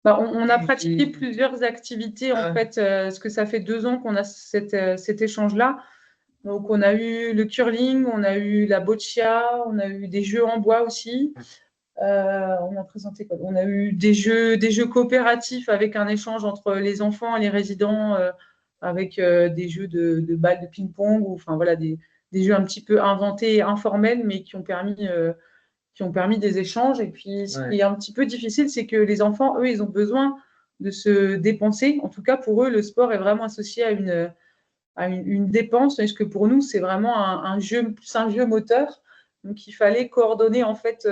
Speaker 5: On a pratiqué plusieurs activités, en fait, parce que ça fait 2 ans qu'on a cet échange-là. Donc, on a eu le curling, on a eu la boccia, on a eu des jeux en bois aussi. On a présenté quoi? On a eu des jeux coopératifs avec un échange entre les enfants et les résidents, avec des jeux de balles de ping-pong, ou enfin voilà, des jeux un petit peu inventés, informels, mais qui ont permis des échanges. Et puis, ce qui est un petit peu difficile, c'est que les enfants, eux, ils ont besoin de se dépenser. En tout cas, pour eux, le sport est vraiment associé à une dépense, parce que pour nous, c'est vraiment un jeu moteur. Donc, il fallait coordonner en fait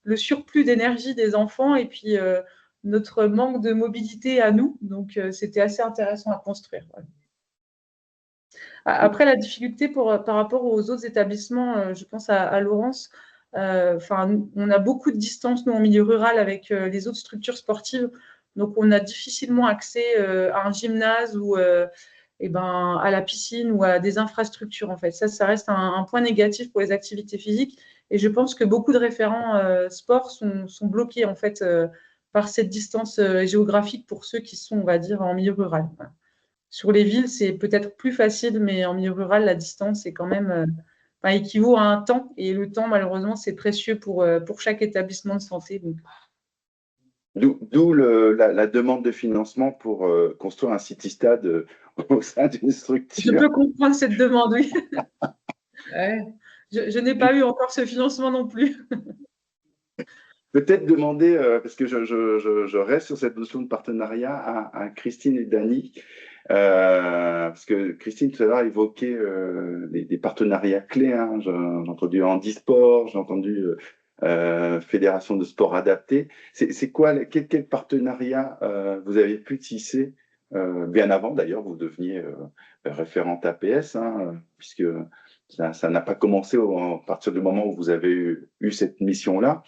Speaker 5: le surplus d'énergie des enfants et puis notre manque de mobilité à nous. Donc, c'était assez intéressant à construire. Ouais. Après, la difficulté par rapport aux autres établissements, je pense à Laurence, on a beaucoup de distance, nous, en milieu rural, avec les autres structures sportives. Donc, on a difficilement accès à un gymnase ou à la piscine ou à des infrastructures, en fait. Ça reste un point négatif pour les activités physiques. Et je pense que beaucoup de référents sport sont bloqués, en fait, par cette distance géographique pour ceux qui sont, on va dire, en milieu rural. Voilà. Sur les villes, c'est peut-être plus facile, mais en milieu rural, la distance est quand même équivaut à un temps. Et le temps, malheureusement, c'est précieux pour chaque établissement de santé. Donc.
Speaker 1: D'où la demande de financement pour construire un city-stade au sein d'une structure.
Speaker 5: Je peux comprendre cette demande, oui. Ouais. Je n'ai pas eu encore ce financement non plus.
Speaker 1: Peut-être demander, parce que je reste sur cette notion de partenariat à Christine et Dany, parce que Christine tout à l'heure évoquait des partenariats clés. Hein. J'ai entendu handisport, j'ai entendu fédération de sport adapté. C'est quoi, quel partenariat vous avez pu tisser bien avant d'ailleurs vous deveniez référente APS, hein, puisque ça n'a pas commencé à partir du moment où vous avez eu cette mission-là.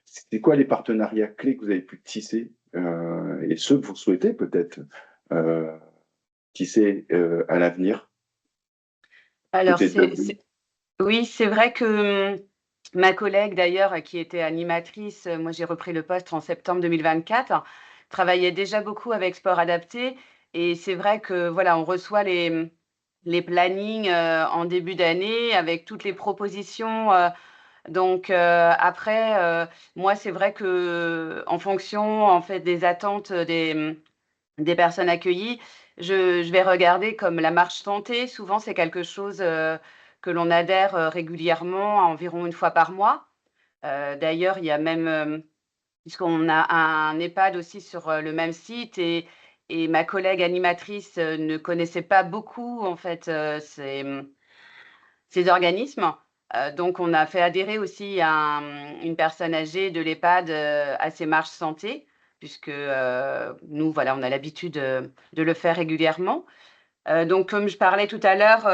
Speaker 1: C'est quoi les partenariats clés que vous avez pu tisser et ceux que vous souhaitez peut-être tisser à l'avenir?
Speaker 3: Alors, oui, c'est vrai que ma collègue d'ailleurs, qui était animatrice, moi j'ai repris le poste en septembre 2024, travaillait déjà beaucoup avec Sport Adapté. Et c'est vrai que voilà, on reçoit les plannings en début d'année avec toutes les propositions. Donc après, moi c'est vrai que en fonction en fait des attentes des personnes accueillies, je vais regarder comme la marche santé. Souvent c'est quelque chose que l'on adhère régulièrement, environ une fois par mois. D'ailleurs, il y a même puisqu'on a un EHPAD aussi sur le même site, et ma collègue animatrice ne connaissait pas beaucoup en fait ces organismes. Donc, on a fait adhérer aussi une personne âgée de l'EHPAD à ces marches santé, puisque nous, voilà, on a l'habitude de le faire régulièrement. Donc, comme je parlais tout à l'heure,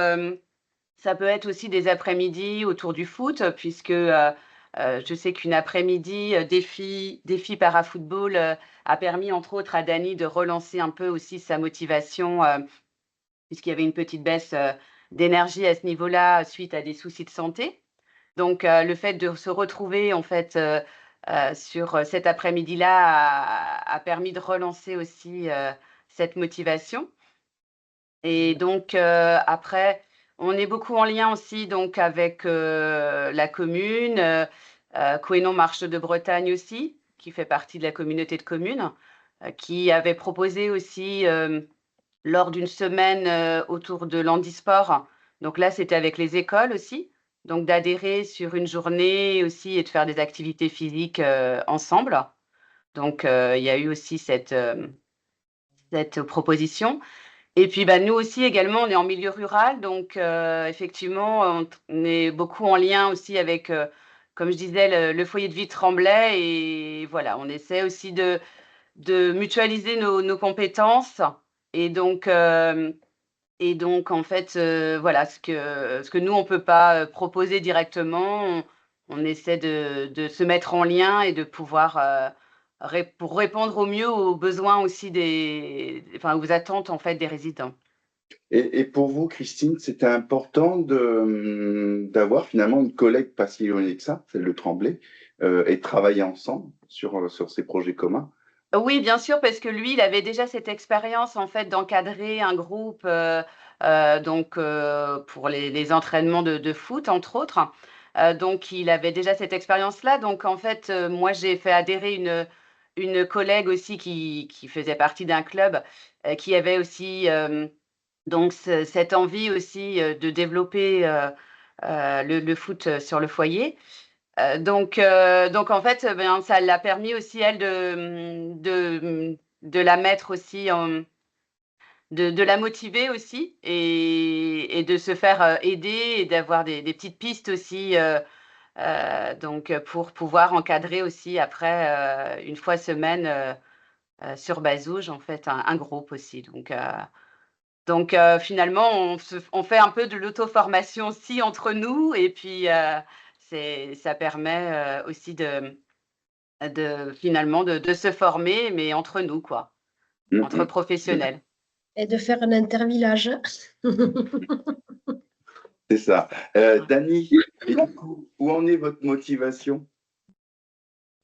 Speaker 3: ça peut être aussi des après-midi autour du foot, puisque je sais qu'une après-midi défi para-football a permis, entre autres, à Dany de relancer un peu aussi sa motivation, puisqu'il y avait une petite baisse d'énergie à ce niveau-là suite à des soucis de santé. Donc, le fait de se retrouver en fait sur cet après-midi-là a permis de relancer aussi cette motivation. Et donc, après, on est beaucoup en lien aussi donc avec la commune, Couesnon Marche de Bretagne aussi, qui fait partie de la communauté de communes, qui avait proposé aussi lors d'une semaine autour de l'handisport. Donc là, c'était avec les écoles aussi, donc d'adhérer sur une journée aussi et de faire des activités physiques ensemble. Donc, il y a eu aussi cette proposition. Et puis, bah, nous aussi également, on est en milieu rural, donc effectivement, on est beaucoup en lien aussi avec, comme je disais, le foyer de vie Tremblay. Et voilà, on essaie aussi de mutualiser nos compétences. Et donc, en fait, voilà, ce que nous, on ne peut pas proposer directement, on essaie de se mettre en lien et de pouvoir, pour répondre au mieux aux besoins aussi aux attentes en fait des résidents.
Speaker 1: Et pour vous, Christine, c'était important d'avoir finalement une collègue pas si éloignée que ça, celle de Tremblay, et de travailler ensemble sur ces projets communs?
Speaker 3: Oui, bien sûr, parce que lui, il avait déjà cette expérience en fait d'encadrer un groupe pour les entraînements de foot, entre autres. Donc, il avait déjà cette expérience-là. Donc, en fait, moi, j'ai fait adhérer une collègue aussi qui faisait partie d'un club qui avait aussi donc cette envie aussi de développer le foot sur le foyer. Donc en fait, ben, ça l'a permis aussi, elle, de la mettre aussi de la motiver aussi, et de se faire aider et d'avoir des petites pistes aussi, donc pour pouvoir encadrer aussi après, une fois semaine, sur Bazouges, en fait, un groupe aussi. Donc finalement, on fait un peu de l'auto-formation aussi entre nous, et puis ça permet aussi finalement de se former, mais entre nous, quoi, entre professionnels.
Speaker 2: Et de faire un intervillage.
Speaker 1: C'est ça. Dany, et du coup, où en est votre motivation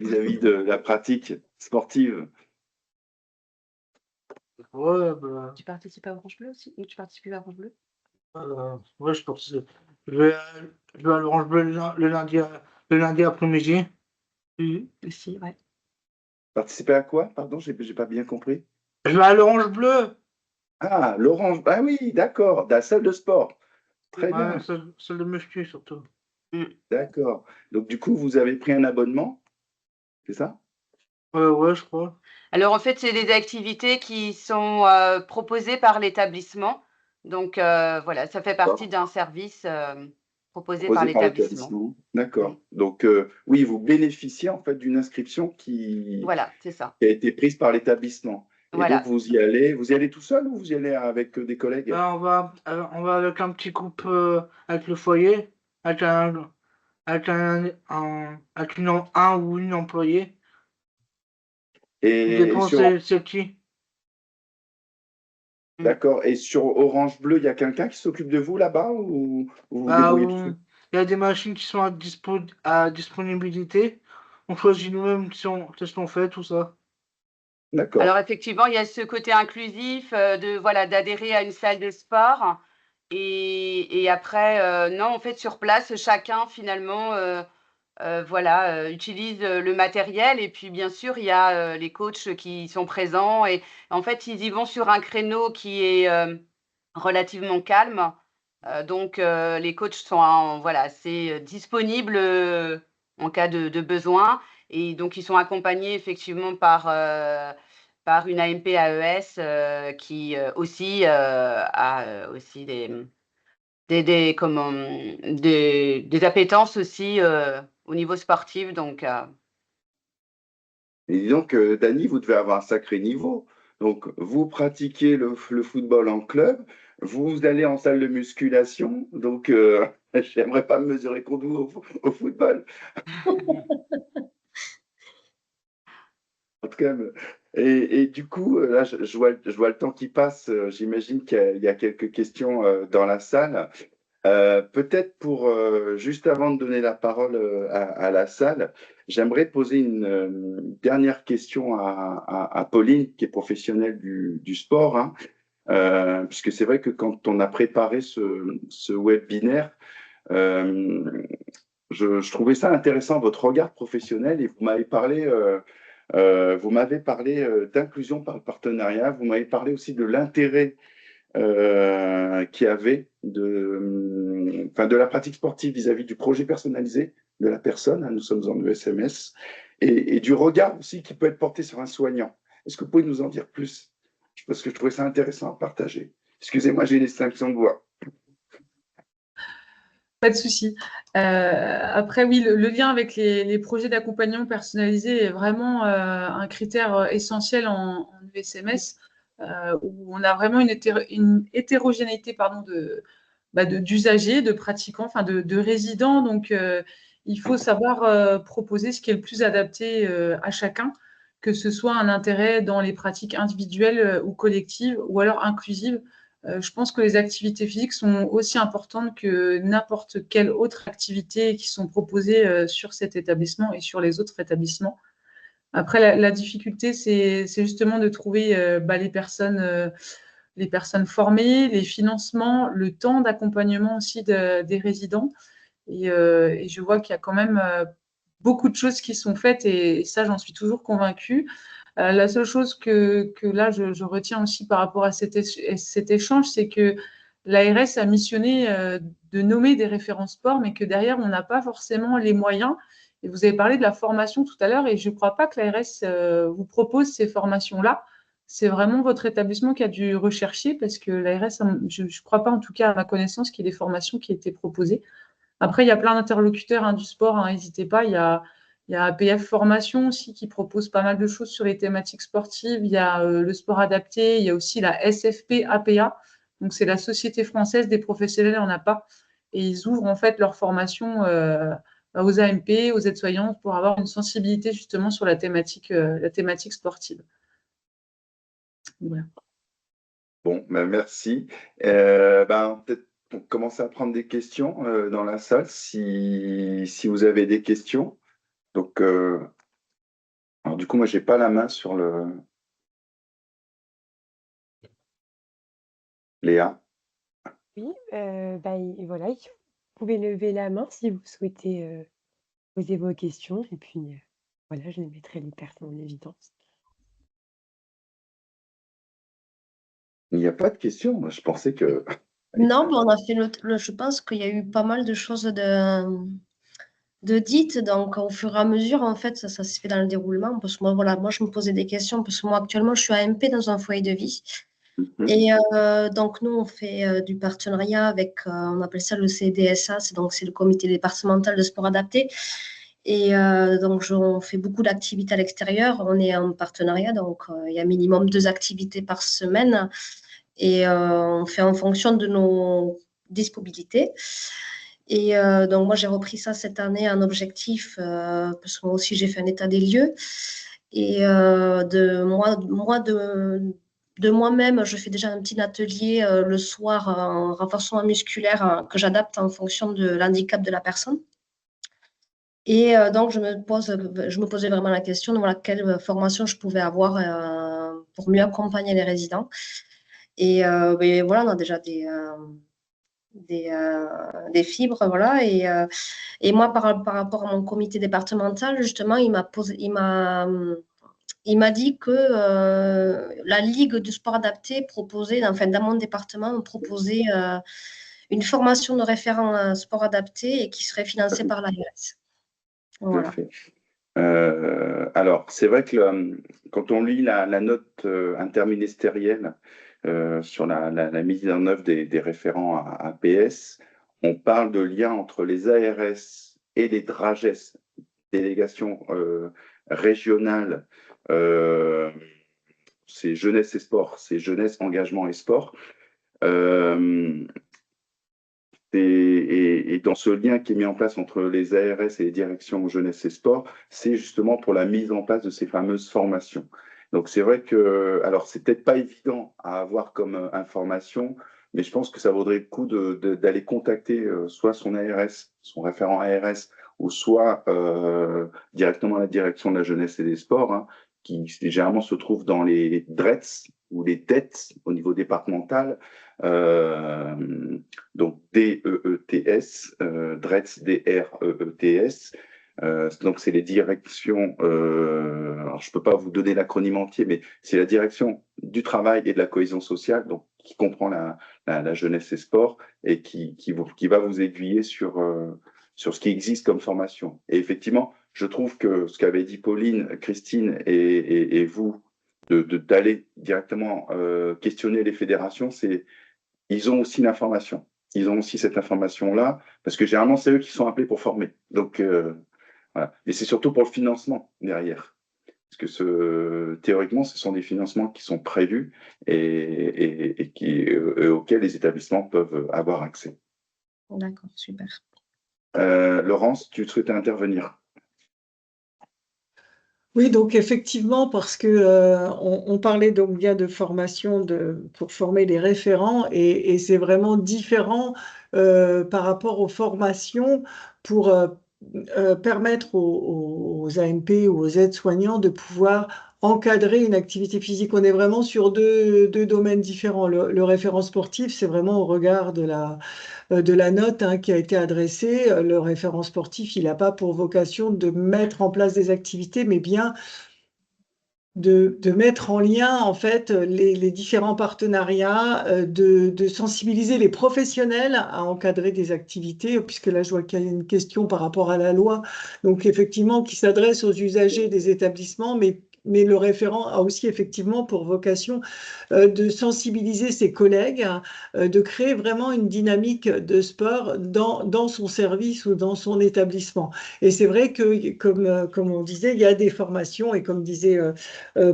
Speaker 1: vis-à-vis de la pratique sportive?
Speaker 4: Ouais, bah,
Speaker 3: Tu participes à Orange Bleu aussi? Ou tu participes à Orange Bleu?
Speaker 4: ouais, je participe. Je vais, je vais à l'Orange Bleu le lundi après-midi.
Speaker 8: Aussi, ouais.
Speaker 1: Participer à quoi? Pardon, j'ai pas bien compris.
Speaker 4: Je vais à l'Orange Bleu.
Speaker 1: Ah, l'orange. Ah oui, d'accord, de la salle de sport. Très
Speaker 4: Ouais,
Speaker 1: bien,
Speaker 4: salle de muscu surtout.
Speaker 1: d'accord. Donc, du coup, vous avez pris un abonnement, c'est ça?
Speaker 4: Ouais, je crois.
Speaker 3: Alors en fait, c'est des activités qui sont, proposées par l'établissement. Donc voilà, ça fait partie
Speaker 1: D'accord.
Speaker 3: d'un service, proposé par
Speaker 1: Proposé par
Speaker 3: l'établissement.
Speaker 1: l'établissement.
Speaker 3: Mmh.
Speaker 1: D'accord. Donc, oui, vous bénéficiez en fait d'une inscription qui
Speaker 3: Voilà, c'est ça.
Speaker 1: a été prise par l'établissement. Et donc,
Speaker 3: Voilà.
Speaker 1: vous y allez tout seul ou vous y allez avec des collègues?
Speaker 4: Là, on va avec un petit groupe avec le foyer, avec un ou une employée. Ça
Speaker 1: Et
Speaker 4: dépend,
Speaker 1: sur,
Speaker 4: c'est qui.
Speaker 1: d'accord. Et sur Orange Bleu, il y a quelqu'un qui s'occupe de vous là-bas ou vous vous
Speaker 4: Bah,
Speaker 1: débrouillez tout seul?
Speaker 4: il y a des machines qui sont à disponibilité. On choisit nous-mêmes qu'est-ce qu'on fait, tout ça.
Speaker 1: D'accord.
Speaker 3: Alors effectivement, il y a ce côté inclusif, de voilà, d'adhérer à une salle de sport et après, non, en fait, sur place, chacun finalement, voilà, utilise, le matériel et puis bien sûr, il y a, les coachs qui sont présents et en fait, ils y vont sur un créneau qui est, relativement calme, donc les coachs sont voilà, assez, disponibles, en cas de besoin et donc ils sont accompagnés effectivement par une AMP-AES, qui, aussi, a, aussi des comment, des appétences aussi, au niveau sportif donc
Speaker 1: Et dis donc, Dany, vous devez avoir un sacré niveau. Donc, vous pratiquez le football en club, vous allez en salle de musculation, donc j'aimerais pas me mesurer contre vous au football. En tout cas, et du coup, là, je vois le temps qui passe. J'imagine qu'il y a quelques questions dans la salle. Peut-être pour juste avant de donner la parole à la salle, j'aimerais poser une dernière question à Pauline, qui est professionnelle du sport, hein, puisque c'est vrai que quand on a préparé ce webinaire, euh, je trouvais ça intéressant, votre regard professionnel, et vous m'avez parlé d'inclusion par le partenariat, vous m'avez parlé aussi de l'intérêt qu'il y avait enfin, de la pratique sportive vis-à-vis du projet personnalisé de la personne, hein, nous sommes en ESMS, et du regard aussi qui peut être porté sur un soignant. Est-ce que vous pouvez nous en dire plus? Parce que je trouvais ça intéressant à partager. Excusez-moi, j'ai une extinction de voix.
Speaker 5: Pas de souci. Après, oui, le lien avec les projets d'accompagnement personnalisé est vraiment un critère essentiel en ESMS, où on a vraiment une hétérogénéité pardon, d'usagers, de pratiquants, enfin de résidents. Donc, il faut savoir proposer ce qui est le plus adapté à chacun, que ce soit un intérêt dans les pratiques individuelles ou collectives, ou alors inclusives. Je pense que les activités physiques sont aussi importantes que n'importe quelle autre activité qui sont proposées sur cet établissement et sur les autres établissements. Après, la difficulté, c'est justement de trouver les personnes formées, les financements, le temps d'accompagnement aussi des résidents. Et je vois qu'il y a quand même beaucoup de choses qui sont faites et ça, j'en suis toujours convaincue. La seule chose que là, je retiens aussi par rapport à cet échange, c'est que l'ARS a missionné de nommer des référents sport, mais que derrière, on n'a pas forcément les moyens. Et vous avez parlé de la formation tout à l'heure, et je ne crois pas que l'ARS vous propose ces formations-là. C'est vraiment votre établissement qui a dû rechercher, parce que l'ARS, je ne crois pas, en tout cas à ma connaissance, qu'il y ait des formations qui aient été proposées. Après, il y a plein d'interlocuteurs du sport, hein, n'hésitez pas. Il y a APF Formation aussi qui propose pas mal de choses sur les thématiques sportives. Il y a le sport adapté. Il y a aussi la SFP APA. Donc, c'est la Société française des professionnels en APA. Et ils ouvrent en fait leur formation aux AMP, aux aides-soignantes pour avoir une sensibilité justement sur la thématique sportive. Voilà.
Speaker 1: Bon, ben merci. Peut-être pour commencer à prendre des questions dans la salle, si vous avez des questions. Donc, alors du coup, moi, j'ai pas la main sur le... Léa.
Speaker 8: Oui, bah, voilà, il pouvez lever la main si vous souhaitez poser vos questions et puis voilà, je mettrai les personnes en évidence.
Speaker 1: Il n'y a pas de questions. Moi, je pensais que.
Speaker 2: Non, on a fait je pense qu'il y a eu pas mal de choses de dites, donc au fur et à mesure, en fait, ça se fait dans le déroulement, parce que moi, voilà, moi, je me posais des questions, parce que moi, actuellement, je suis AMP dans un foyer de vie, et donc, nous, on fait du partenariat avec, on appelle ça le CDSA, c'est le comité départemental de sport adapté, et donc, on fait beaucoup d'activités à l'extérieur, on est en partenariat, donc il y a minimum 2 activités par semaine, et on fait en fonction de nos disponibilités. Et donc, moi, j'ai repris ça cette année, un objectif, parce que moi aussi, j'ai fait un état des lieux. Et de moi-même, je fais déjà un petit atelier le soir en renforcement musculaire que j'adapte en fonction de l'handicap de la personne. Et donc, je me posais vraiment la question de voilà, quelle formation je pouvais avoir pour mieux accompagner les résidents. Et voilà, on a déjà des fibres, voilà. Et moi, par rapport à mon comité départemental, justement, il m'a dit que la Ligue du sport adapté proposait, enfin, dans mon département, proposait une formation de référent sport adapté et qui serait financée par l'ARS. Voilà.
Speaker 1: Tout à fait. Alors, c'est vrai que quand on lit la note interministérielle sur la mise en œuvre des référents à APS, on parle de lien entre les ARS et les DRAGES, délégations régionales, c'est jeunesse et sport, c'est jeunesse, engagement et sport. Et dans ce lien qui est mis en place entre les ARS et les directions jeunesse et sport, c'est justement pour la mise en place de ces fameuses formations. Donc c'est vrai que, alors c'est peut-être pas évident à avoir comme information, mais je pense que ça vaudrait le coup d'aller contacter soit son ARS, son référent ARS, ou soit directement la direction de la jeunesse et des sports, hein, qui généralement se trouve dans les DRETS ou les DETS au niveau départemental. Donc DEETS, DRETS, DREETS. Donc c'est les directions, alors je ne peux pas vous donner l'acronyme entier, mais c'est la direction du travail et de la cohésion sociale, donc qui comprend la jeunesse et sport, et qui va vous aiguiller sur ce qui existe comme formation. Et effectivement, je trouve que ce qu'avait dit Pauline, Christine et vous, d'aller directement questionner les fédérations, ils ont aussi l'information. Ils ont aussi cette information-là, parce que généralement, c'est eux qui sont appelés pour former. Donc, voilà. Et c'est surtout pour le financement derrière. Parce que théoriquement, ce sont des financements qui sont prévus et auxquels les établissements peuvent avoir accès.
Speaker 2: D'accord, super.
Speaker 1: Laurence, tu souhaitais intervenir?
Speaker 6: Oui, donc effectivement, parce que on parlait donc bien de formation pour former les référents, et c'est vraiment différent par rapport aux formations pour permettre aux AMP ou aux aides-soignants de pouvoir encadrer une activité physique. On est vraiment sur deux domaines différents. Le référent sportif, c'est vraiment au regard de la note qui a été adressée. Le référent sportif, il n'a pas pour vocation de mettre en place des activités, mais bien de mettre en lien en fait les différents partenariats, de sensibiliser les professionnels à encadrer des activités, puisque là je vois qu'il y a une question par rapport à la loi, donc effectivement qui s'adresse aux usagers des établissements, mais le référent a aussi effectivement pour vocation de sensibiliser ses collègues, de créer vraiment une dynamique de sport dans son service ou dans son établissement. Et c'est vrai que, comme on disait, il y a des formations, et comme disait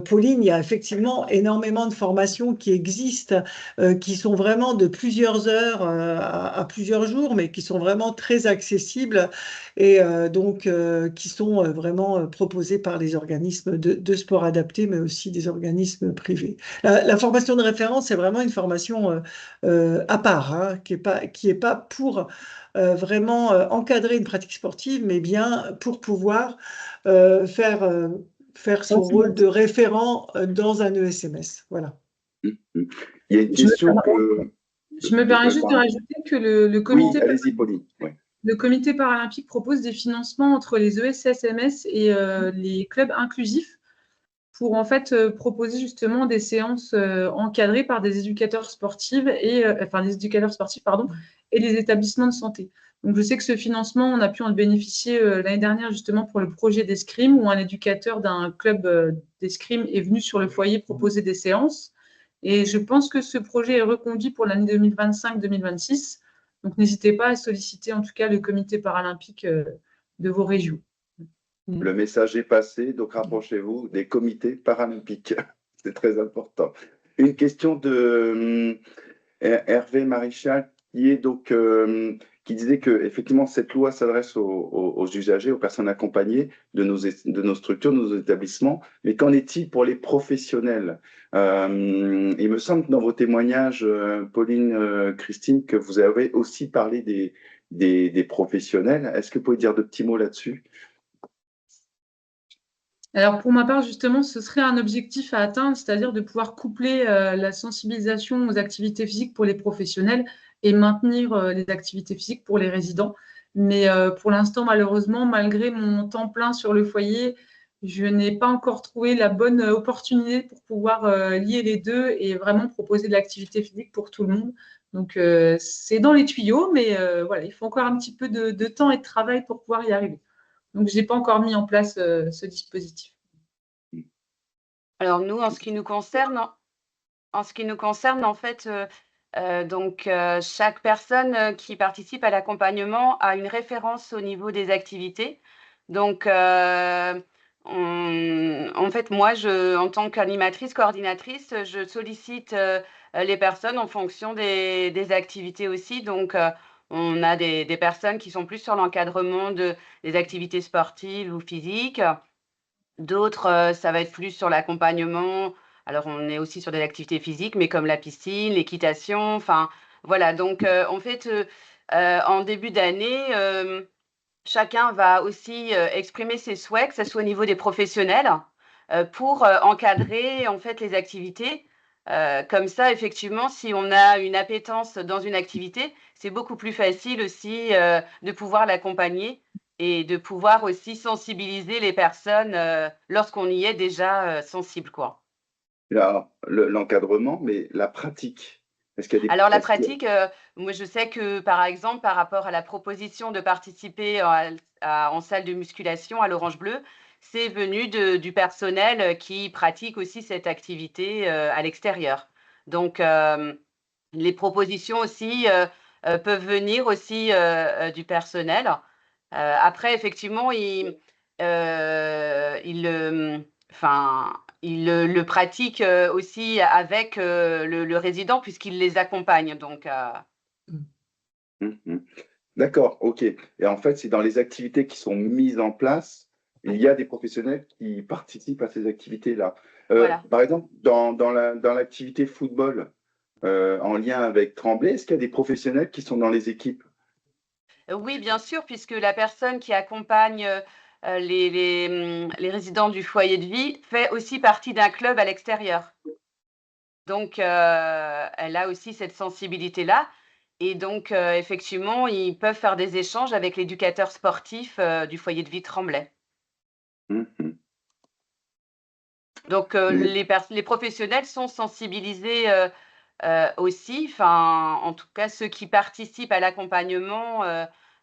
Speaker 6: Pauline, il y a effectivement énormément de formations qui existent, qui sont vraiment de plusieurs heures à plusieurs jours, mais qui sont vraiment très accessibles, et donc qui sont vraiment proposées par les organismes de sport adapté, mais aussi des organismes privés. La formation de référence, c'est vraiment une formation à part, qui est pas pour vraiment encadrer une pratique sportive, mais bien pour pouvoir faire son rôle de référent dans un ESMS. Voilà.
Speaker 1: Il y a une question que
Speaker 5: Je me permets juste de rajouter que le comité,
Speaker 1: oui, allez-y, Pauline. Oui.
Speaker 5: Le comité paralympique propose des financements entre les ESSMS et les clubs inclusifs pour en fait proposer justement des séances encadrées par des éducateurs sportifs et les établissements de santé. Donc je sais que ce financement, on a pu en bénéficier l'année dernière justement pour le projet d'escrime où un éducateur d'un club d'escrime est venu sur le foyer proposer des séances. Et je pense que ce projet est reconduit pour l'année 2025-2026. Donc n'hésitez pas à solliciter en tout cas le comité paralympique de vos régions.
Speaker 1: Le message est passé, donc rapprochez-vous des comités paralympiques. C'est très important. Une question de Hervé Maréchal qui disait que effectivement cette loi s'adresse aux usagers, aux personnes accompagnées de nos structures, de nos établissements. Mais qu'en est-il pour les professionnels? Il me semble que dans vos témoignages, Pauline, Christine, que vous avez aussi parlé des professionnels. Est-ce que vous pouvez dire de petits mots là-dessus?
Speaker 5: Alors pour ma part, justement, ce serait un objectif à atteindre, c'est-à-dire de pouvoir coupler la sensibilisation aux activités physiques pour les professionnels et maintenir les activités physiques pour les résidents. Mais pour l'instant, malheureusement, malgré mon temps plein sur le foyer, je n'ai pas encore trouvé la bonne opportunité pour pouvoir lier les deux et vraiment proposer de l'activité physique pour tout le monde. Donc c'est dans les tuyaux, mais voilà, il faut encore un petit peu de temps et de travail pour pouvoir y arriver. Donc, je n'ai pas encore mis en place ce dispositif.
Speaker 3: Alors, nous, en ce qui nous concerne, en fait, chaque personne qui participe à l'accompagnement a une référence au niveau des activités. Donc, en fait, moi, en tant qu'animatrice, coordinatrice, je sollicite les personnes en fonction des activités aussi. Donc, on a des personnes qui sont plus sur l'encadrement des activités sportives ou physiques. D'autres, ça va être plus sur l'accompagnement. Alors, on est aussi sur des activités physiques, mais comme la piscine, l'équitation, enfin, voilà. Donc, en fait, en début d'année, chacun va aussi exprimer ses souhaits, que ce soit au niveau des professionnels, pour encadrer, en fait, les activités. Comme ça, effectivement, si on a une appétence dans une activité, c'est beaucoup plus facile aussi de pouvoir l'accompagner et de pouvoir aussi sensibiliser les personnes lorsqu'on y est déjà sensible, quoi.
Speaker 1: Alors, l'encadrement, mais la pratique. Est-ce qu'il y a des...
Speaker 3: Alors la pratique, moi je sais que par exemple, par rapport à la proposition de participer en salle de musculation à l'Orange Bleu, c'est venu du personnel qui pratique aussi cette activité à l'extérieur. Donc les propositions aussi peuvent venir aussi du personnel. Après, effectivement, il le pratique aussi avec le résident puisqu'il les accompagne. Donc,
Speaker 1: D'accord, ok. Et en fait, c'est dans les activités qui sont mises en place, il y a des professionnels qui participent à ces activités-là.
Speaker 3: voilà.
Speaker 1: Par exemple, dans l'activité football, en lien avec Tremblay, est-ce qu'il y a des professionnels qui sont dans les équipes?
Speaker 3: Oui, bien sûr, puisque la personne qui accompagne les résidents du foyer de vie fait aussi partie d'un club à l'extérieur. Donc, elle a aussi cette sensibilité-là. Et donc, effectivement, ils peuvent faire des échanges avec l'éducateur sportif du foyer de vie Tremblay.
Speaker 1: Mhm.
Speaker 3: Donc, les professionnels sont sensibilisés aussi, enfin, en tout cas, ceux qui participent à l'accompagnement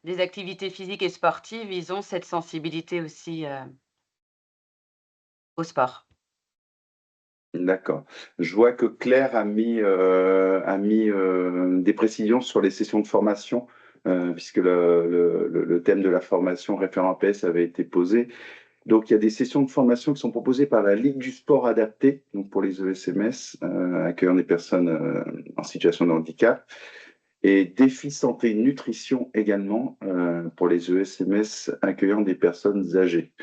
Speaker 3: des activités physiques et sportives, ils ont cette sensibilité aussi au sport.
Speaker 1: D'accord. Je vois que Claire a mis des précisions sur les sessions de formation, puisque le thème de la formation référent APS avait été posé. Donc, il y a des sessions de formation qui sont proposées par la Ligue du sport adapté, donc pour les ESMS, accueillant des personnes en situation de handicap, et défi santé nutrition également pour les ESMS accueillant des personnes âgées.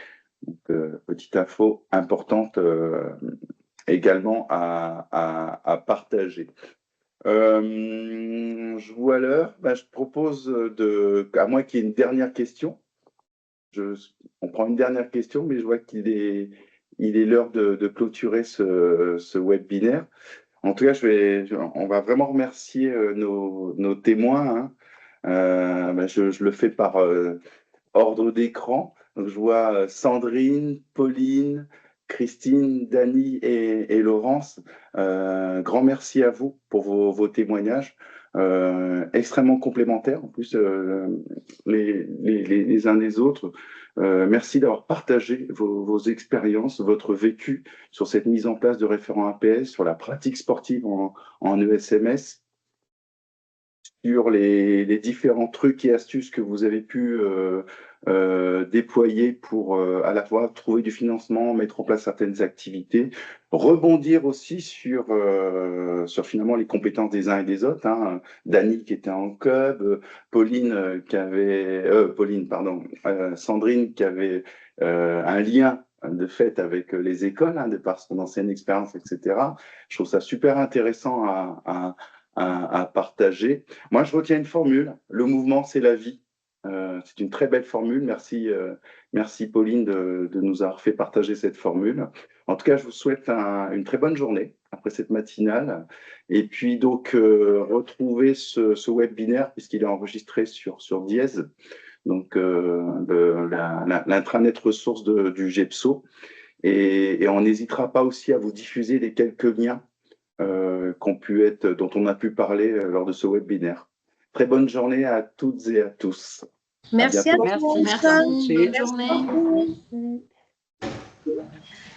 Speaker 1: Donc, petite info importante également à partager. Je vois l'heure. Je propose à moins qu'il y ait une dernière question. On prend une dernière question, mais je vois qu'il est l'heure de clôturer ce webinaire. En tout cas, on va vraiment remercier nos témoins, hein. Je le fais par ordre d'écran. Donc, je vois Sandrine, Pauline, Christine, Dany et Laurence. Grand merci à vous pour vos témoignages. Extrêmement complémentaires en plus les uns des autres. Merci d'avoir partagé vos expériences, votre vécu sur cette mise en place de référents APS, sur la pratique sportive en ESMS, sur les différents trucs et astuces que vous avez pu déployer pour à la fois trouver du financement, mettre en place certaines activités, rebondir aussi sur finalement les compétences des uns et des autres, hein. Dany qui était en club, Pauline Sandrine qui avait un lien de fait avec les écoles, hein, de par son ancienne expérience, etc. Je trouve ça super intéressant à partager. Moi, je retiens une formule, le mouvement, c'est la vie. C'est une très belle formule. Merci Pauline de nous avoir fait partager cette formule. En tout cas, je vous souhaite une très bonne journée après cette matinale. Et puis donc, retrouver ce webinaire, puisqu'il est enregistré sur Dièse, donc l'intranet ressources du GEPSO. Et on n'hésitera pas aussi à vous diffuser les quelques liens dont on a pu parler lors de ce webinaire. Très bonne journée à toutes et à tous.
Speaker 2: Merci à
Speaker 3: Merci.
Speaker 2: tous.
Speaker 3: Merci.
Speaker 4: Bonne
Speaker 2: Merci.
Speaker 3: journée.
Speaker 8: Merci.